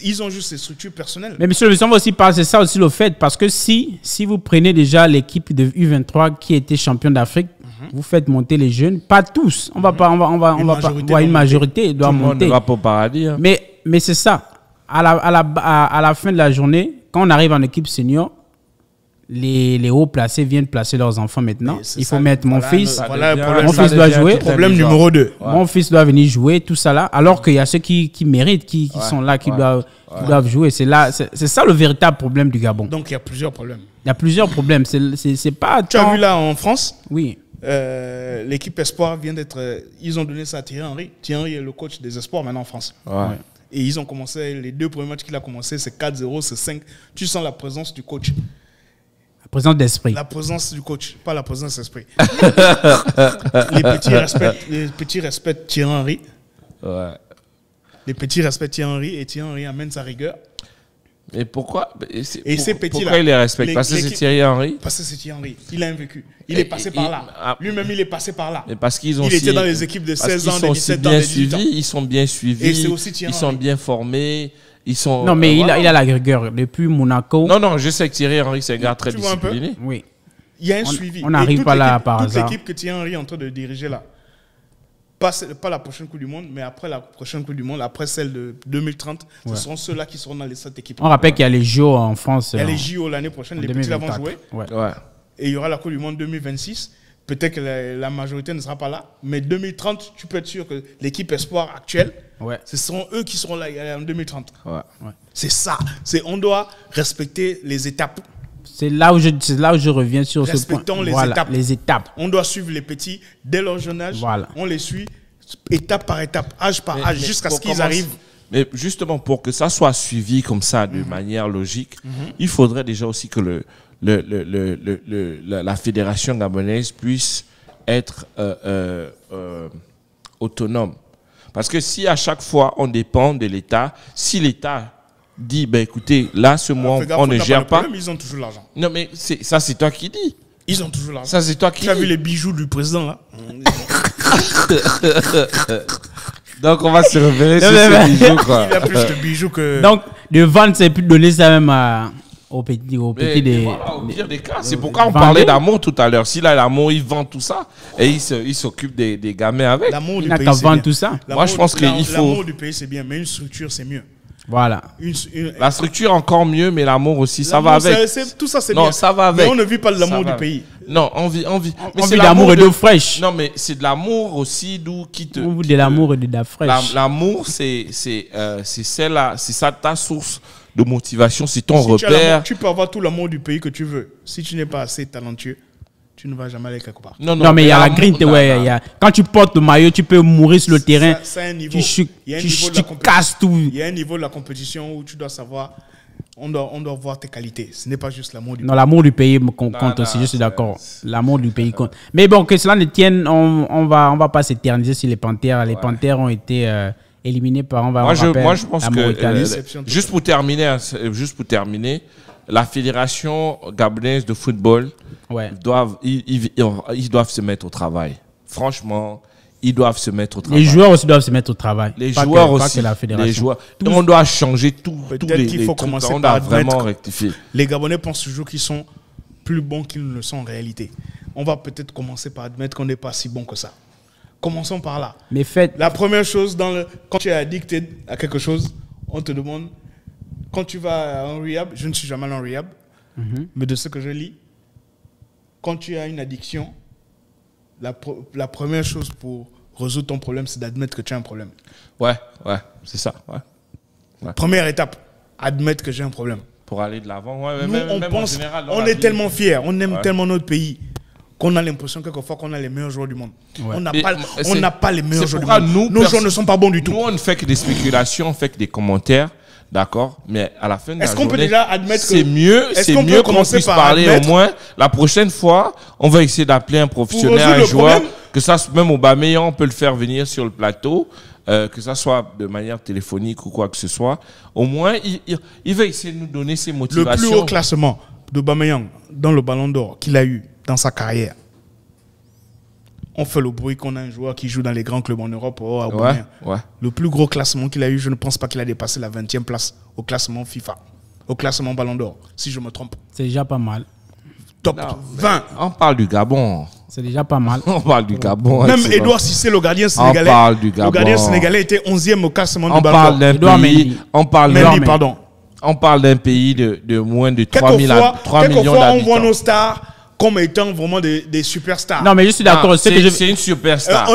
ils ont juste des structures personnelles. Mais monsieur le ministre, on va aussi parler, c'est ça aussi le fait, parce que si vous prenez déjà l'équipe de U23 qui était champion d'Afrique, Vous faites monter les jeunes, pas tous. On va pas, on va pas. Une majorité doit Tout le monde monter. ne va pas au paradis. Hein. Mais c'est ça. À la fin de la journée, quand on arrive en équipe senior, les hauts placés viennent placer leurs enfants maintenant. Il faut mettre mon fils. Mon fils doit jouer. Problème numéro 2. Mon fils doit venir jouer, tout ça là. Alors qu'il y a ceux qui méritent, qui sont là, qui doivent jouer. C'est ça le véritable problème du Gabon. Donc il y a plusieurs problèmes. Il y a plusieurs problèmes. C'est pas. Tu as vu là en France? Oui. L'équipe Espoir vient d'être. Ils ont donné ça à Thierry Henry. Thierry Henry est le coach des Espoirs maintenant en France. Ouais. Et ils ont commencé, les 2 premiers matchs qu'il a commencé, c'est 4-0, c'est 5. Tu sens la présence du coach. La présence d'esprit. La présence du coach, pas la présence d'esprit. les petits respectent Thierry Henry. Ouais. Les petits respectent Thierry Henry et Thierry Henry amène sa rigueur. Mais pourquoi Ces petits-là. Pourquoi il les respecte? Parce que c'est Thierry Henry. Parce que c'est Thierry Henry. Il a un vécu. Il est passé par là. Lui-même, il est passé par là. Mais parce qu'ils ont il était dans les équipes de 16 ans, de 17 ans, de 18 ans. Ils sont bien suivis. Et c'est aussi Thierry Ils sont Henry. bien formés. Ils sont. Non, mais il a la rigueur. Depuis Monaco. Non, je sais que Thierry Henry, c'est un gars très Tu vois un peu? discipliné. Oui. Il y a un suivi. On n'arrive pas là par hasard. Toute l'équipe que Thierry Henry est en train de diriger là, pas la prochaine Coupe du Monde, mais après la prochaine Coupe du Monde, après celle de 2030, ce seront ceux-là qui seront dans cette équipe. On rappelle qu'il y a les JO en France. Il y a les JO l'année prochaine, les petits là vont jouer. Ouais. Et il y aura la Coupe du Monde 2026. Peut-être que la majorité ne sera pas là, mais 2030, tu peux être sûr que l'équipe Espoir actuelle, ce seront eux qui seront là en 2030. Ouais. C'est ça. On doit respecter les étapes. C'est là où je reviens sur ce point. Respectons les étapes. On doit suivre les petits dès leur jeune âge. Voilà. On les suit étape par étape, âge par âge, jusqu'à ce qu'ils arrivent. Mais justement, pour que ça soit suivi comme ça, de manière logique, il faudrait déjà aussi que la fédération gabonaise puisse être autonome. Parce que si à chaque fois on dépend de l'État, si l'État dit, ben écoutez, là, ce mois, on ne gère pas. Ils ont toujours l'argent. Non, mais ça, c'est toi qui dis. Ils ont toujours l'argent. Ça, c'est toi qui dis. Tu as vu les bijoux du président, là? Donc, on va se révéler sur ces bijoux, quoi. Il a plus de bijoux que... Donc, de vendre, c'est plus de donner ça même aux petits des... Voilà, au pire des cas, c'est pourquoi on parlait d'amour tout à l'heure. S'il a l'amour, il vend tout ça et il s'occupe des gamins avec. L'amour du Il n'a pays, qu'à c'est vendre bien. tout ça. Moi, je pense qu'il faut... L'amour du pays, c'est bien, mais une structure, c'est mieux. Voilà. La structure encore mieux, mais l'amour aussi, ça va avec. Tout ça, c'est Non, bien. ça va avec. Mais on ne vit pas de l'amour du pays. Non, on vit. Mais c'est d'amour et d'eau fraîche. Non, mais c'est de l'amour aussi d'où qui te. On veut de l'amour et de la fraîche. L'amour, c'est celle-là, c'est ça ta source de motivation, c'est ton Si repère. tu peux avoir tout l'amour du pays que tu veux. Si tu n'es pas assez talentueux, tu ne vas jamais aller quelque part. Non, mais il y a la grinta, ouais. Quand tu portes le maillot, tu peux mourir sur le terrain. C'est un niveau. Tu casses tout. Il y a un niveau de la compétition où tu dois savoir, on doit voir tes qualités. Ce n'est pas juste l'amour du pays. Non, l'amour du pays compte aussi, je suis d'accord. L'amour du pays compte. Mais bon, que cela ne tienne, on va pas s'éterniser sur les Panthères. Les Panthères ont été éliminés par... Moi, je pense que, juste pour terminer, la Fédération gabonaise de football, ils doivent se mettre au travail. Franchement, ils doivent se mettre au travail. Les joueurs aussi doivent se mettre au travail. Les joueurs aussi. La fédération. Les joueurs. On doit changer tous les faut trucs. Commencer on par doit vraiment rectifier. Les Gabonais pensent toujours qu'ils sont plus bons qu'ils ne le sont en réalité. On va peut-être commencer par admettre qu'on n'est pas si bon que ça. Commençons par là. Mais faites... La première chose, quand tu es addicté à quelque chose, on te demande, quand tu vas en rehab, je ne suis jamais allé en rehab, mais de ce que je lis, quand tu as une addiction, la première chose pour résoudre ton problème, c'est d'admettre que tu as un problème. Ouais, c'est ça. Ouais. Première étape, admettre que j'ai un problème. Pour aller de l'avant. Nous, on est tellement fiers, on aime tellement notre pays qu'on a l'impression quelquefois qu'on a les meilleurs joueurs du monde. Ouais. On n'a pas les meilleurs joueurs du monde. Nos joueurs ne sont pas bons du tout. Nous, on ne fait que des spéculations, on fait que des commentaires. D'accord, mais à la fin de la journée, peut déjà admettre c'est mieux qu'on puisse parler au moins. La prochaine fois, on va essayer d'appeler un professionnel, un joueur, que ça, même Aubameyang, on peut le faire venir sur le plateau, que ça soit de manière téléphonique ou quoi que ce soit. Au moins, il va essayer de nous donner ses motivations. Le plus haut classement d'Aubameyang dans le Ballon d'Or qu'il a eu dans sa carrière. On fait le bruit qu'on a un joueur qui joue dans les grands clubs en Europe. Le plus gros classement qu'il a eu, je ne pense pas qu'il a dépassé la 20e place au classement FIFA, au classement Ballon d'Or, si je me trompe. C'est déjà pas mal. Top 20. On parle du Gabon. C'est déjà pas mal. On parle du Gabon. Même excellent. Edouard Cissé, le gardien sénégalais. On parle du Gabon. Le gardien sénégalais était 11e au classement On du parle ballon. d'un Edouard pays. Mendy. On parle Mendy, d'un pardon. On parle d'un pays de moins de 3 millions Quelquefois, on voit d'habitants. nos stars comme étant vraiment des superstars. Non, mais je suis d'accord. C'est une superstar.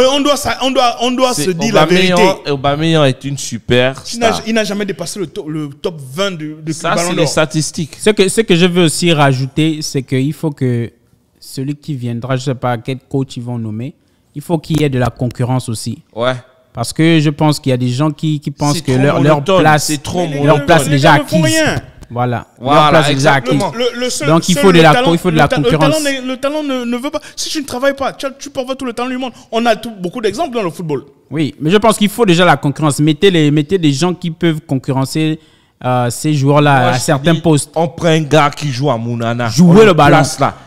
On doit se dire la vérité. Aubameyang est une superstar. Il n'a jamais dépassé le top 20 de Ça, Ballon c'est d'Or. les statistiques. Ce que je veux aussi rajouter, c'est qu'il faut que celui qui viendra, je ne sais pas quel coach ils vont nommer, il faut qu'il y ait de la concurrence aussi. Ouais. Parce que je pense qu'il y a des gens qui pensent C'est que trop leur monotone, place, c'est trop leur place est déjà Les gars ne font acquise. rien. Voilà. Voilà, Leur place est déjà acquise. exactement. Donc, il faut de la concurrence. Le talent ne veut pas. Si tu ne travailles pas, tu peux avoir tout le talent du monde. On a beaucoup d'exemples dans le football. Oui, mais je pense qu'il faut déjà la concurrence. Mettez des gens qui peuvent concurrencer ces joueurs-là Moi, à je certains dis, postes. On prend un gars qui joue à Mounana. Jouez le ballon.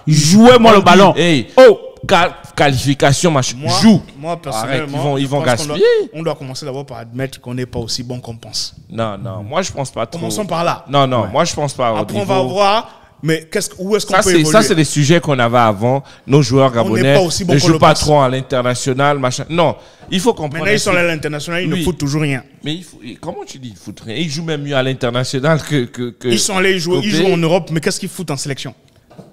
Jouez-moi le ballon. Hey, Oh, qualification, machin. Joue. Moi, Arrête, personnellement, ils vont je pense qu'on gaspiller. on doit commencer d'abord par admettre qu'on n'est pas aussi bon qu'on pense. Non, moi je pense pas trop. Commençons par là. Non, moi je pense pas. Après, on va voir. Mais où est-ce qu'on Ça, peut c'est évoluer? des sujets qu'on avait avant. Nos joueurs gabonais pas aussi bon ne qu'on jouent le pas pense. trop à l'international, machin. Non, il faut comprendre. Maintenant, ils sont allés à l'international, ils ne Oui. foutent toujours rien. Mais comment tu dis ils foutent rien? Ils jouent même mieux à l'international que Ils sont allés jouer, ils qu'au jouent en pays. Europe, mais qu'est-ce qu'ils foutent en sélection?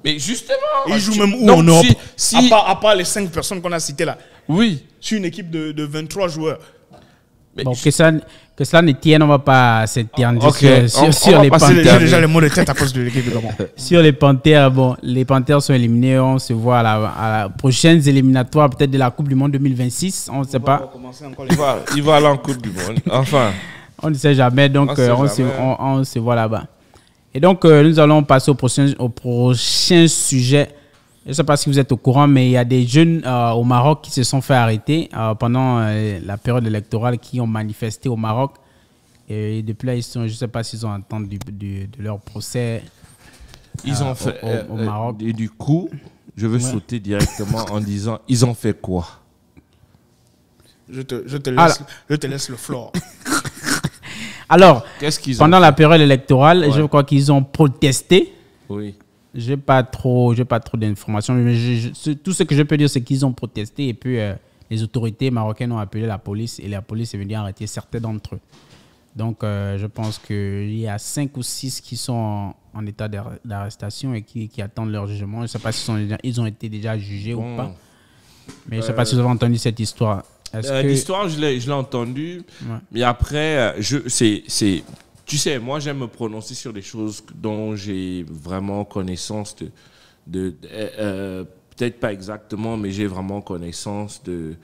Mais justement. Ils jouent tu- même où donc, en Europe? si- À part les 5 personnes qu'on a citées là. Oui. Sur une équipe de 23 joueurs. Mais bon, que cela ne tienne, on ne va pas s'éterniser Ok, sur on va les passer Panthères. J'ai déjà les mots de tête à cause de l'équipe de Gabon. Sur les Panthères, bon, les Panthères sont éliminés. On se voit à la prochaine éliminatoire, peut-être de la Coupe du Monde 2026. On ne sait pas. il va aller en Coupe du Monde. Enfin. On ne sait jamais. Donc, On sait on jamais. se voit là-bas. Et donc, nous allons passer au prochain sujet. Je ne sais pas si vous êtes au courant, mais il y a des jeunes au Maroc qui se sont fait arrêter pendant la période électorale, qui ont manifesté au Maroc. Et depuis là, je ne sais pas s'ils ont entendu de leur procès. Ils ont fait. au Maroc. Et du coup, je veux sauter directement en disant ils ont fait quoi? Je te laisse le floor. Alors, Qu'est-ce qu'ils ont pendant fait? la période électorale, Ouais. je crois qu'ils ont protesté. Oui. Je n'ai pas trop d'informations, mais tout ce que je peux dire, c'est qu'ils ont protesté et puis les autorités marocaines ont appelé la police et la police est venue arrêter certains d'entre eux. Donc, je pense qu'il y a 5 ou 6 qui sont en état d'arrestation et qui attendent leur jugement. Je ne sais pas s'ils ont été déjà jugés ou pas, mais je ne sais pas si vous avez entendu cette histoire. L'histoire, je l'ai entendue, Ouais. mais après, tu sais, moi j'aime me prononcer sur des choses dont j'ai vraiment connaissance peut-être pas exactement, mais j'ai vraiment connaissance de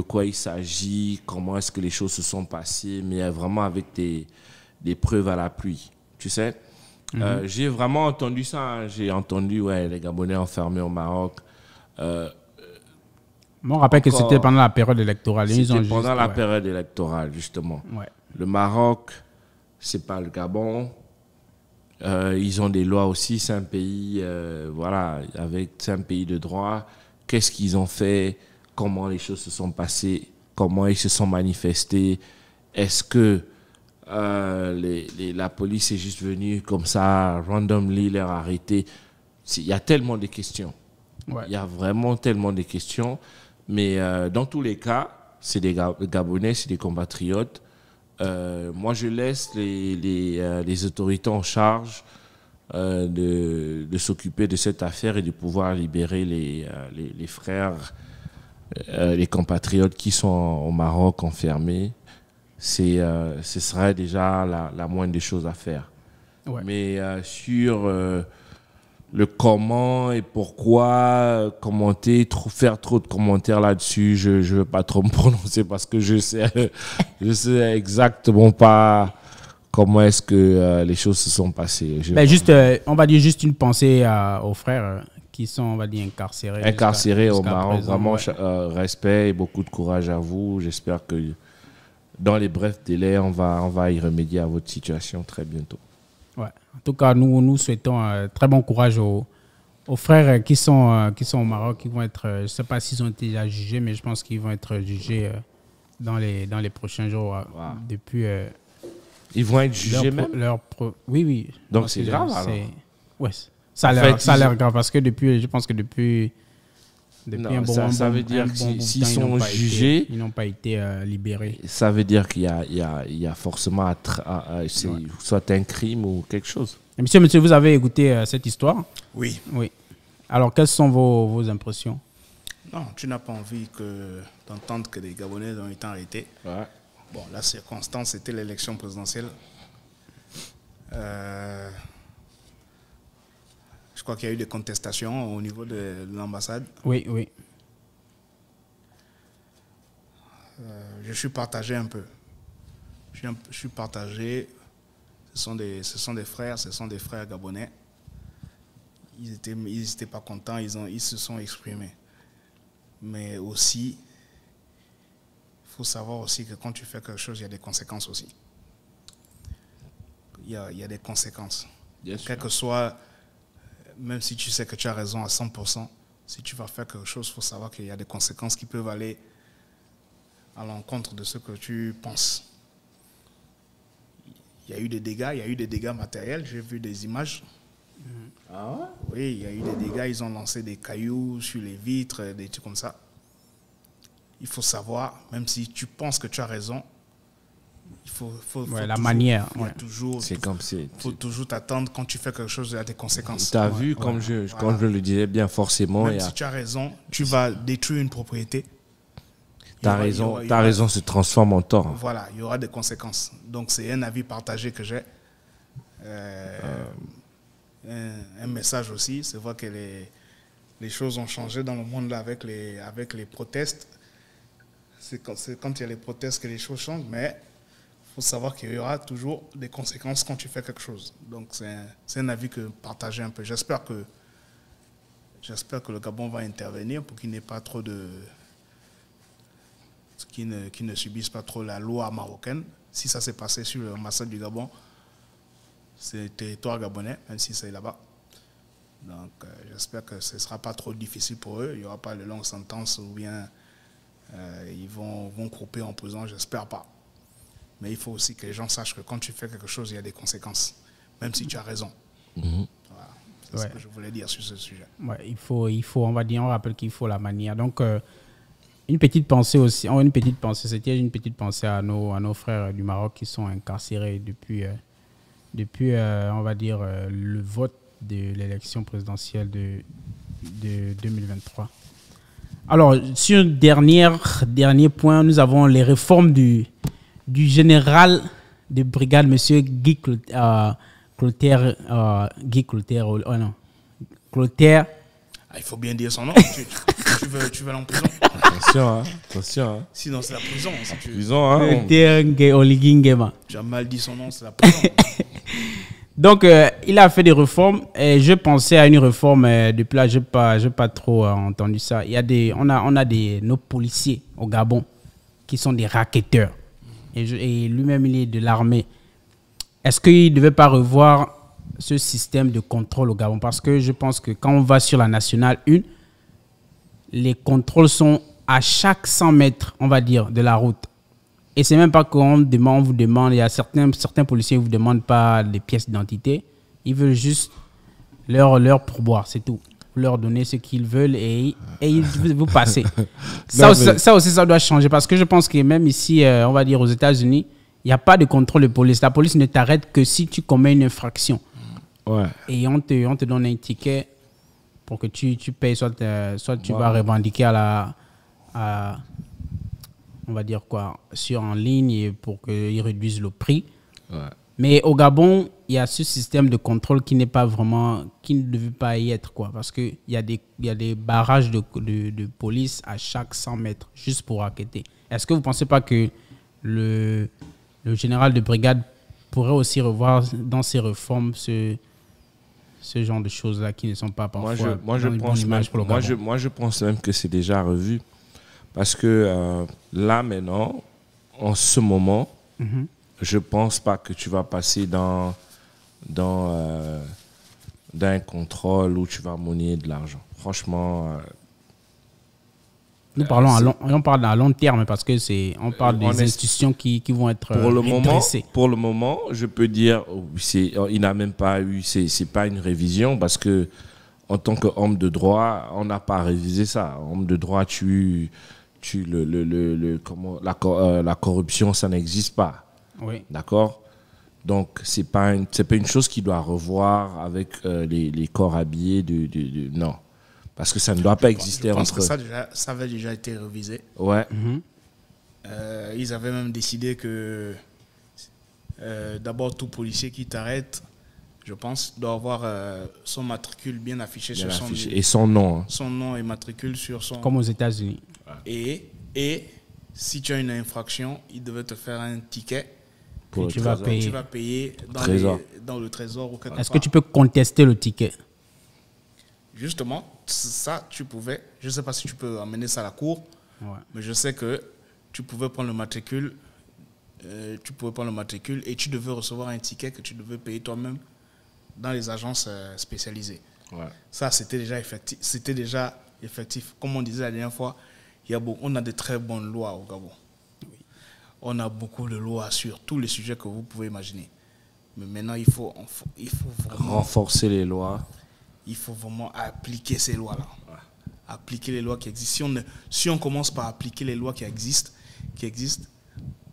quoi il s'agit, comment est-ce que les choses se sont passées, mais vraiment avec des preuves à l'appui, tu sais. J'ai vraiment entendu ça, hein. J'ai entendu les Gabonais enfermés au Maroc. Moi, on rappelle que c'était pendant la période électorale. C'était pendant la période électorale, justement. Ouais. Le Maroc, c'est pas le Gabon. Ils ont des lois aussi. C'est un pays, c'est un pays de droit. Qu'est-ce qu'ils ont fait? Comment les choses se sont passées? Comment ils se sont manifestés? Est-ce que la police est juste venue comme ça, randomly, les arrêter? Il y a tellement de questions. Ouais. Il y a vraiment tellement de questions. Mais dans tous les cas, c'est des Gabonais, c'est des compatriotes. Moi, je laisse les autorités en charge de s'occuper de cette affaire et de pouvoir libérer les frères, les compatriotes qui sont au Maroc enfermés. Ce serait déjà la moindre des choses à faire. Ouais. Mais sur le comment et pourquoi commenter, faire trop de commentaires là-dessus, je ne veux pas trop me prononcer parce que je sais exactement pas comment est-ce que les choses se sont passées. On va dire juste une pensée aux frères qui sont, on va dire, incarcérés au jusqu'à Maroc. présent, Vraiment, ouais. respect et beaucoup de courage à vous. J'espère que dans les brefs délais, on va y remédier à votre situation très bientôt. Ouais. En tout cas, nous souhaitons très bon courage aux frères qui sont au Maroc, qui vont être, je ne sais pas s'ils ont été déjà jugés, mais je pense qu'ils vont être jugés dans les prochains jours. Wow. Depuis Ils vont être jugés même? Oui. Donc c'est grave alors? Ouais, ça a l'air grave parce que je pense que depuis Depuis Non, un bon, ça veut dire que s'ils sont jugés, ils n'ont pas été libérés. ça veut dire qu'il y a forcément soit un crime ou quelque chose. Et monsieur, vous avez écouté cette histoire? Oui. Oui. Alors, quelles sont vos impressions? Non, tu n'as pas envie d'entendre que des Gabonais ont été arrêtés. Ouais. Bon, la circonstance, c'était l'élection présidentielle. Je crois qu'il y a eu des contestations au niveau de l'ambassade. Oui, oui. Je suis partagé un peu. Je suis partagé. Ce sont des frères gabonais. Ils étaient pas contents, ils se sont exprimés. Mais aussi, il faut savoir aussi que quand tu fais quelque chose, il y a des conséquences aussi. Il y a des conséquences. Quel que soit, même si tu sais que tu as raison à 100%, si tu vas faire quelque chose, il faut savoir qu'il y a des conséquences qui peuvent aller à l'encontre de ce que tu penses. Il y a eu des dégâts matériels, j'ai vu des images. Ah ouais? Oui, il y a eu des dégâts, ils ont lancé des cailloux sur les vitres, des trucs comme ça. Il faut savoir, même si tu penses que tu as raison, il faut la manière. C'est comme si. Il faut toujours t'attendre quand tu fais quelque chose, il y a des conséquences. Tu as vu, comme je le disais bien forcément. Même si tu as raison, tu vas détruire une propriété. Ta raison se transforme en tort. Voilà, il y aura des conséquences. Donc c'est un avis partagé que j'ai. Un message aussi, c'est vrai que les choses ont changé dans le monde là, avec les protestes. C'est quand il y a les protestes que les choses changent, mais il faut savoir qu'il y aura toujours des conséquences quand tu fais quelque chose. Donc c'est un avis que partagé un peu. J'espère que le Gabon va intervenir pour qu'il n'y ait pas trop de... Qui ne subissent pas trop la loi marocaine. Si ça s'est passé sur l'ambassade du Gabon, c'est territoire gabonais, même si c'est là-bas. Donc j'espère que ce ne sera pas trop difficile pour eux. Il n'y aura pas de longues sentences ou bien ils vont couper en prison, j'espère pas. Mais il faut aussi que les gens sachent que quand tu fais quelque chose, il y a des conséquences, même si tu as raison. Voilà. C'est ce que je voulais dire sur ce sujet. Ouais, il faut, on rappelle qu'il faut la manière. Donc, une petite pensée aussi, c'était une petite pensée à nos frères du Maroc qui sont incarcérés depuis on va dire, le vote de l'élection présidentielle de 2023. Alors, sur dernier point, nous avons les réformes du général de brigade, M. Guy Clotaire. Clotaire. Il faut bien dire son nom. tu vas aller en prison. Attention. Sinon, c'est la prison. Clotaire. Tu as mal dit son nom, c'est la prison. Donc, il a fait des réformes et je pensais à une réforme. Depuis là, je n'ai pas trop entendu ça. On a nos policiers au Gabon qui sont des racketteurs. Et lui-même, il est de l'armée. Est-ce qu'il ne devait pas revoir ce système de contrôle au Gabon? Parce que je pense que quand on va sur la nationale 1, les contrôles sont à chaque 100 mètres, on va dire, de la route. Et c'est même pas qu'on vous demande, il y a certains policiers qui ne vous demandent pas les pièces d'identité. Ils veulent juste leur pourboire, c'est tout. Vous leur donnez ce qu'ils veulent et vous passez. Ça aussi, ça doit changer. Parce que je pense que même ici, on va dire aux États-Unis, il n'y a pas de contrôle de police. La police ne t'arrête que si tu commets une infraction. Ouais. Et on te donne un ticket pour que tu payes, soit tu vas revendiquer on va dire quoi, en ligne pour qu'ils réduisent le prix. Ouais. Mais au Gabon, il y a ce système de contrôle qui n'est pas vraiment, qui ne devait pas y être, quoi, parce qu'il y a des barrages de police à chaque 100 mètres, juste pour enquêter. Est-ce que vous ne pensez pas que le général de brigade pourrait aussi revoir dans ses réformes ce genre de choses-là qui ne sont pas parfois une bonne image pour le Gabon? Moi, je pense même que c'est déjà revu. Parce que là, maintenant, en ce moment, je ne pense pas que tu vas passer dans un contrôle où tu vas monnayer de l'argent. Franchement... Nous parlons on parle à long terme parce que on parle des institutions qui vont être redressées. Pour le moment, je peux dire, il n'a même pas eu, c'est pas une révision parce que en tant qu'homme de droit, on n'a pas révisé ça. Homme de droit, la corruption, ça n'existe pas. Oui. D'accord? Donc, c'est pas une chose qui doit revoir avec les corps habillés non. Parce que ça ne doit pas exister Je pense entre... que ça avait déjà été révisé. Ouais. Ils avaient même décidé que d'abord tout policier qui t'arrête, je pense, doit avoir son matricule bien affiché Bien sur affiché. son... Et son nom. Hein. Son nom et matricule sur son... Comme aux États-Unis. Et si tu as une infraction, il devait te faire un ticket Pour que tu le vas trésor. payer. tu vas payer dans le trésor ou quelque Est-ce part. que tu peux contester le ticket? Justement, ça, tu pouvais. Je ne sais pas si tu peux amener ça à la cour, mais je sais que tu pouvais prendre le matricule. Et tu devais recevoir un ticket que tu devais payer toi-même dans les agences spécialisées. Ouais. Ça, c'était déjà effectif. Comme on disait la dernière fois, on a de très bonnes lois au Gabon. On a beaucoup de lois sur tous les sujets que vous pouvez imaginer. Mais maintenant, il faut vraiment Renforcer les lois. il faut vraiment appliquer ces lois-là. Appliquer les lois qui existent. Si on commence par appliquer les lois qui existent,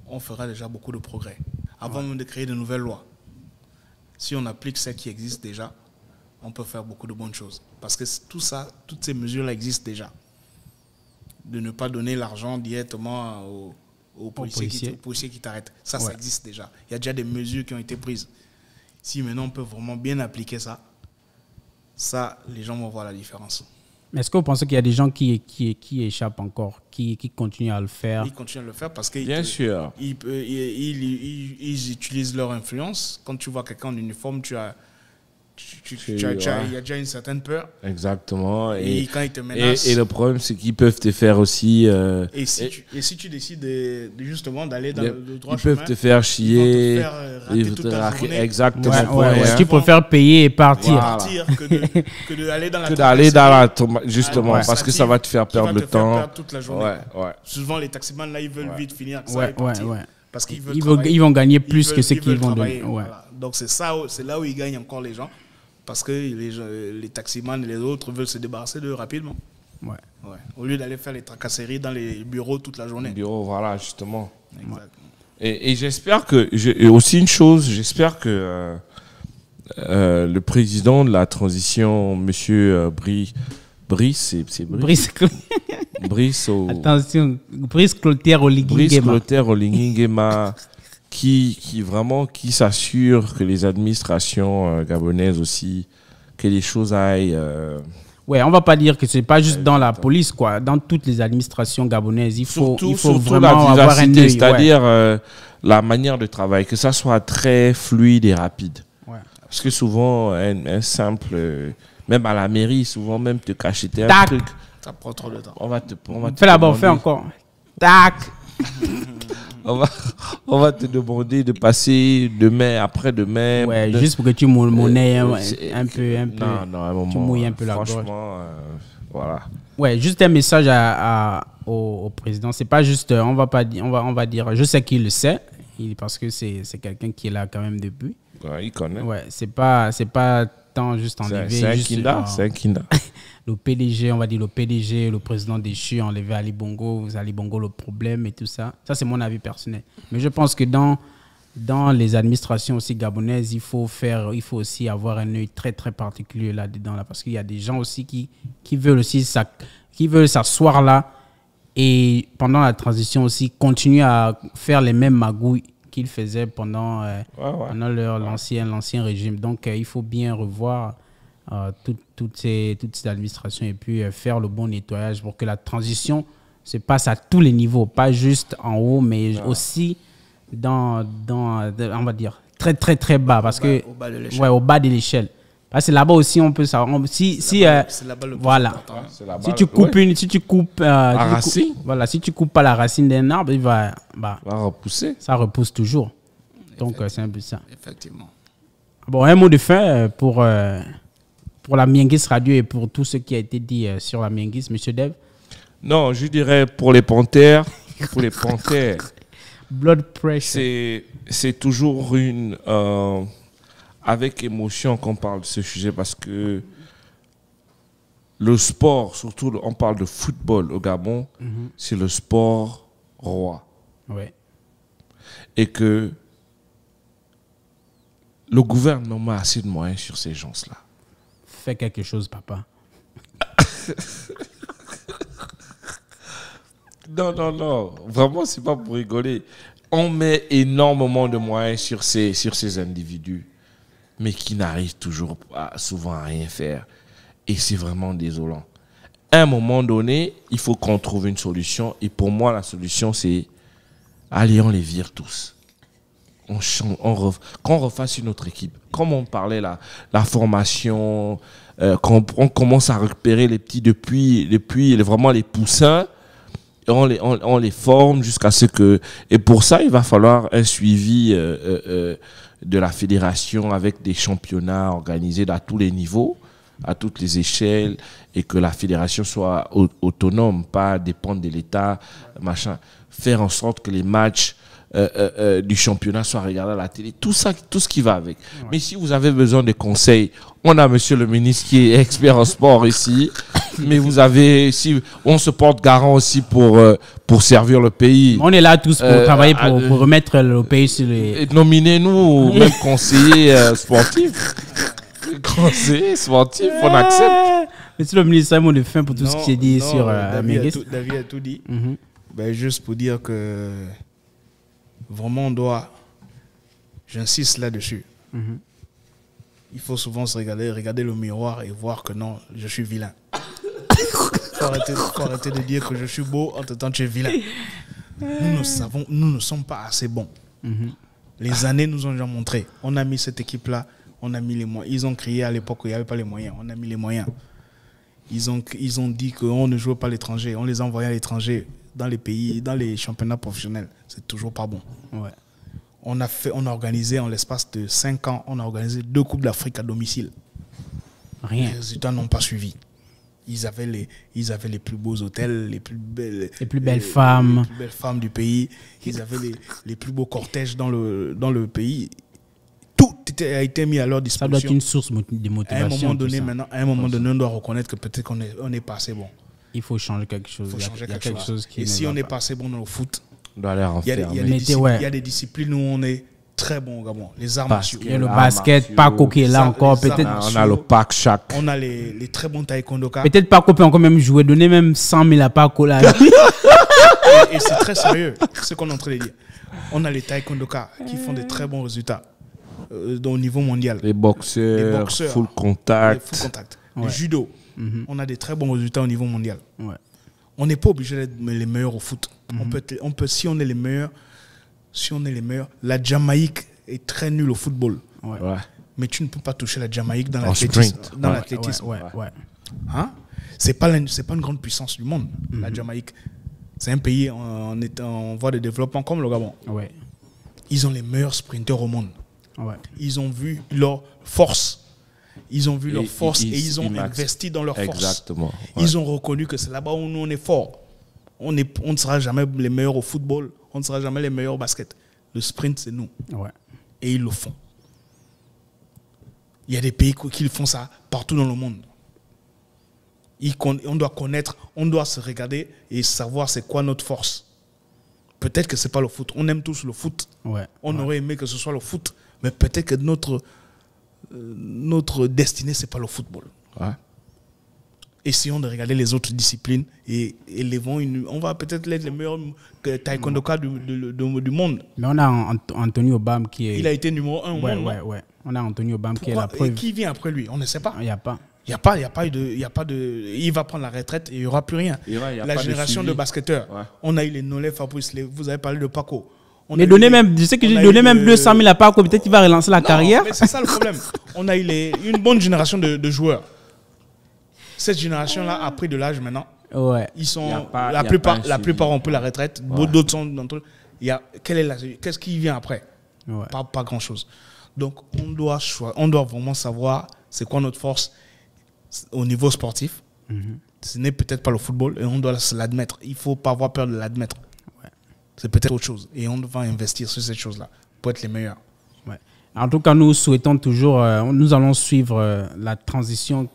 on fera déjà beaucoup de progrès. Avant même de créer de nouvelles lois. Si on applique celles qui existent déjà, on peut faire beaucoup de bonnes choses. Parce que toutes ces mesures-là existent déjà. De ne pas donner l'argent directement aux policiers qui t'arrêtent. Ça existe déjà. Il y a déjà des mesures qui ont été prises. Si maintenant on peut vraiment bien appliquer ça, les gens vont voir la différence. Mais est-ce que vous pensez qu'il y a des gens qui échappent encore, qui continuent à le faire? Ils continuent à le faire parce Bien qu'ils sûr. utilisent leur influence. Quand tu vois quelqu'un en uniforme, il y a déjà une certaine peur. Exactement. Et quand ils te menacent... Et le problème, c'est qu'ils peuvent te faire aussi... Et si tu décides justement d'aller dans le droit ils chemin... Ils peuvent te faire chier. Ils vont te faire rater toute ta journée. Exactement. Tu préfères payer et partir. Voilà. Que d'aller dans la... Que d'aller dans la... Justement, parce que ça va te faire perdre le temps. Perdre toute la journée. Souvent, les taximans, là, ils veulent vite finir avec ça et partir. Parce qu'ils ils vont gagner plus que ce qu'ils vont donner. Voilà. Donc, c'est là où ils gagnent encore les gens. Parce que les taximans et les autres veulent se débarrasser d'eux rapidement. Au lieu d'aller faire les tracasseries dans les bureaux toute la journée. Bureaux, voilà, justement. Exactement. Et j'espère que... aussi une chose, j'espère que le président de la transition, M. Brice Clotaire Oligui-Nguema qui s'assure que les administrations gabonaises aussi, que les choses aillent... on va pas dire que c'est pas juste dans la police, quoi. Dans toutes les administrations gabonaises, il faut vraiment avoir un œil. C'est-à-dire la manière de travail, que ça soit très fluide et rapide. Parce que souvent, un simple... même à la mairie, souvent même te cacheter un truc. Ça prend trop de temps. On va te fais d'abord, fais encore. Tac. on va te demander de passer demain, après-demain. Juste pour que tu monnaies un peu. Non, un moment. Tu mouilles un peu la gorge. Franchement, voilà. Juste un message au président. C'est pas juste, on va dire, je sais qu'il le sait, parce que c'est quelqu'un qui est là quand même depuis. Il connaît. C'est pas tant juste enlever. C'est un kinda. Le PDG, on va dire le PDG, le président déchu, enlever Ali Bongo le problème et tout ça. Ça, c'est mon avis personnel. Mais je pense que dans les administrations aussi gabonaises, il faut aussi avoir un œil très, très particulier là-dedans. Parce qu'il y a des gens aussi qui veulent aussi s'asseoir là et pendant la transition aussi continuer à faire les mêmes magouilles qu'ils faisaient pendant l'ancien régime. Donc, il faut bien revoir toutes ces administrations et puis faire le bon nettoyage pour que la transition se passe à tous les niveaux, pas juste en haut, mais aussi on va dire, très, très, très bas. Parce que, au bas de l'échelle. Parce que là-bas aussi, on peut savoir. C'est là-bas le plus important. Si tu coupes pas la racine d'un arbre, il va repousser. Ça repousse toujours. Donc, c'est un peu ça. Effectivement. Bon, un mot de fin pour la Miengis Radio et pour tout ce qui a été dit sur la Miengis, M. Dev. Non, je dirais pour les panthères. Blood pressure. C'est toujours avec émotion qu'on parle de ce sujet parce que le sport, surtout on parle de football au Gabon, c'est le sport roi. Ouais. Et que le gouvernement a assez de moyens sur ces gens-là. Fais quelque chose, papa. Non. Vraiment, c'est pas pour rigoler. On met énormément de moyens sur ces individus, mais qui n'arrivent toujours souvent à rien faire. Et c'est vraiment désolant. À un moment donné, il faut qu'on trouve une solution. Et pour moi, la solution, c'est allez, on les vire tous. Qu'on refasse une autre équipe. Comme on parlait la formation, quand on commence à récupérer les petits depuis vraiment les poussins, on les forme jusqu'à ce que... Et pour ça, il va falloir un suivi de la fédération avec des championnats organisés à tous les niveaux, à toutes les échelles, et que la fédération soit autonome, pas dépendre de l'État, machin. Faire en sorte que les matchs du championnat soient regardés à la télé. Tout ça, tout ce qui va avec. Ouais. Mais si vous avez besoin de conseils, on a monsieur le ministre qui est expert en sport ici. Mais vous avez, si on se porte garant aussi pour servir le pays. On est là tous pour travailler pour remettre le pays sur les... Nominez-nous, même conseillers sportifs. Conseillers sportifs, on accepte. Monsieur le ministre, un mot de fin pour tout ce qui est dit sur David a tout dit. Ben, juste pour dire que vraiment on doit, j'insiste là-dessus. Il faut souvent se regarder le miroir et voir que non, je suis vilain. Faut arrêter de dire que je suis beau en temps tu es vilain. Nous ne sommes pas assez bons. Les années nous ont déjà montré. On a mis cette équipe-là, on a mis les moyens. Ils ont crié à l'époque où il n'y avait pas les moyens. On a mis les moyens. Ils ont dit qu'on ne jouait pas à l'étranger. On les a envoyés à l'étranger dans les pays, dans les championnats professionnels. C'est toujours pas bon. Ouais. On a organisé en l'espace de 5 ans, on a organisé 2 Coupes d'Afrique à domicile. Rien. Les résultats n'ont pas suivi. Ils avaient les plus beaux hôtels, les plus belles femmes. Les plus belles femmes du pays. Ils avaient les plus beaux cortèges dans le pays. Tout a été mis à leur disposition. Ça doit être une source de motivation. À un moment donné, on doit reconnaître que peut-être qu'on n'est pas assez bon. Il faut changer quelque chose. Il y a quelque chose qui et si on n'est pas assez bon dans le foot, on doit aller en faire. Il y a des disciplines où on est très bon au Gabon. Les arts martiaux. Il y a le basket, Paco qui est là encore. On a le Pac Chac. On a les très bons taekwondoka. Peut-être Paco peut encore même jouer, donner même 100 000 à Paco là. Et c'est très sérieux, ce qu'on est en train de dire. On a les taekwondoka qui font de très bons résultats au niveau mondial. Les boxeurs, full contact. Le judo. On a des très bons résultats au niveau mondial. Ouais. On n'est pas obligé d'être les meilleurs au foot. On peut, si on est les meilleurs, la Jamaïque est très nulle au football. Ouais. Mais tu ne peux pas toucher la Jamaïque dans l'athlétisme. Ouais. Hein? C'est pas une grande puissance du monde, la Jamaïque. C'est un pays en voie de développement comme le Gabon. Ouais. Ils ont les meilleurs sprinteurs au monde. Ouais. Ils ont vu leur force. Ils ont vu leur force et ils ont investi dans leur force. Exactement. Ouais. Ils ont reconnu que c'est là-bas où nous on est fort. On ne sera jamais les meilleurs au football. On ne sera jamais les meilleurs au basket. Le sprint, c'est nous. Ouais. Et ils le font. Il y a des pays qui font ça partout dans le monde. On doit connaître, on doit se regarder et savoir c'est quoi notre force. Peut-être que ce n'est pas le foot. On aime tous le foot. Ouais. On aurait aimé que ce soit le foot. Mais peut-être que notre destinée, ce n'est pas le football. Ouais. Essayons de regarder les autres disciplines et élevons on va peut-être être les meilleurs taekwondoka du monde. Mais on a Anthony Obama qui est... Il a été numéro 1 au monde. Ouais. On a Anthony Obama qui est la preuve. Et qui vient après lui? On ne sait pas. Il n'y a pas. Il va prendre la retraite et il n'y aura plus rien. La génération de basketteurs. Ouais. On a eu les Nolé Fabrice, vous avez parlé de Paco. Mais je sais que j'ai donné même 200 000 à Paco, peut-être qu'il va relancer la carrière. Mais c'est ça le problème. On a eu une bonne génération de joueurs. Cette génération-là a pris de l'âge maintenant. Ouais. La plupart ont pris la retraite. Ouais. D'autres sont d'entre eux. Qu'est-ce qui vient après? Ouais. Pas grand-chose. Donc, on doit vraiment savoir c'est quoi notre force au niveau sportif. Ce n'est peut-être pas le football et on doit l'admettre. Il ne faut pas avoir peur de l'admettre. Ouais. C'est peut-être autre chose. Et on doit investir sur cette chose-là pour être les meilleurs. Ouais. En tout cas, nous souhaitons toujours, nous allons suivre la transition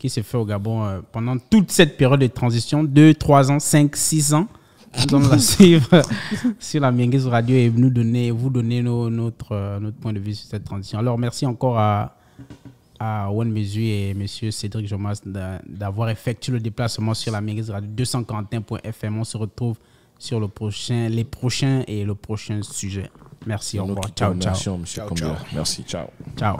qui s'est fait au Gabon pendant toute cette période de transition, 2, 3 ans, 5, 6 ans. Nous allons la suivre sur la Minguez Radio et vous donner notre point de vue sur cette transition. Alors, merci encore à Wen Mezu et M. Cédric Jomas d'avoir effectué le déplacement sur la Minguez Radio 241.fm. On se retrouve sur les prochains sujet. Merci, au revoir. Ciao, ciao. Merci, ciao. Ciao.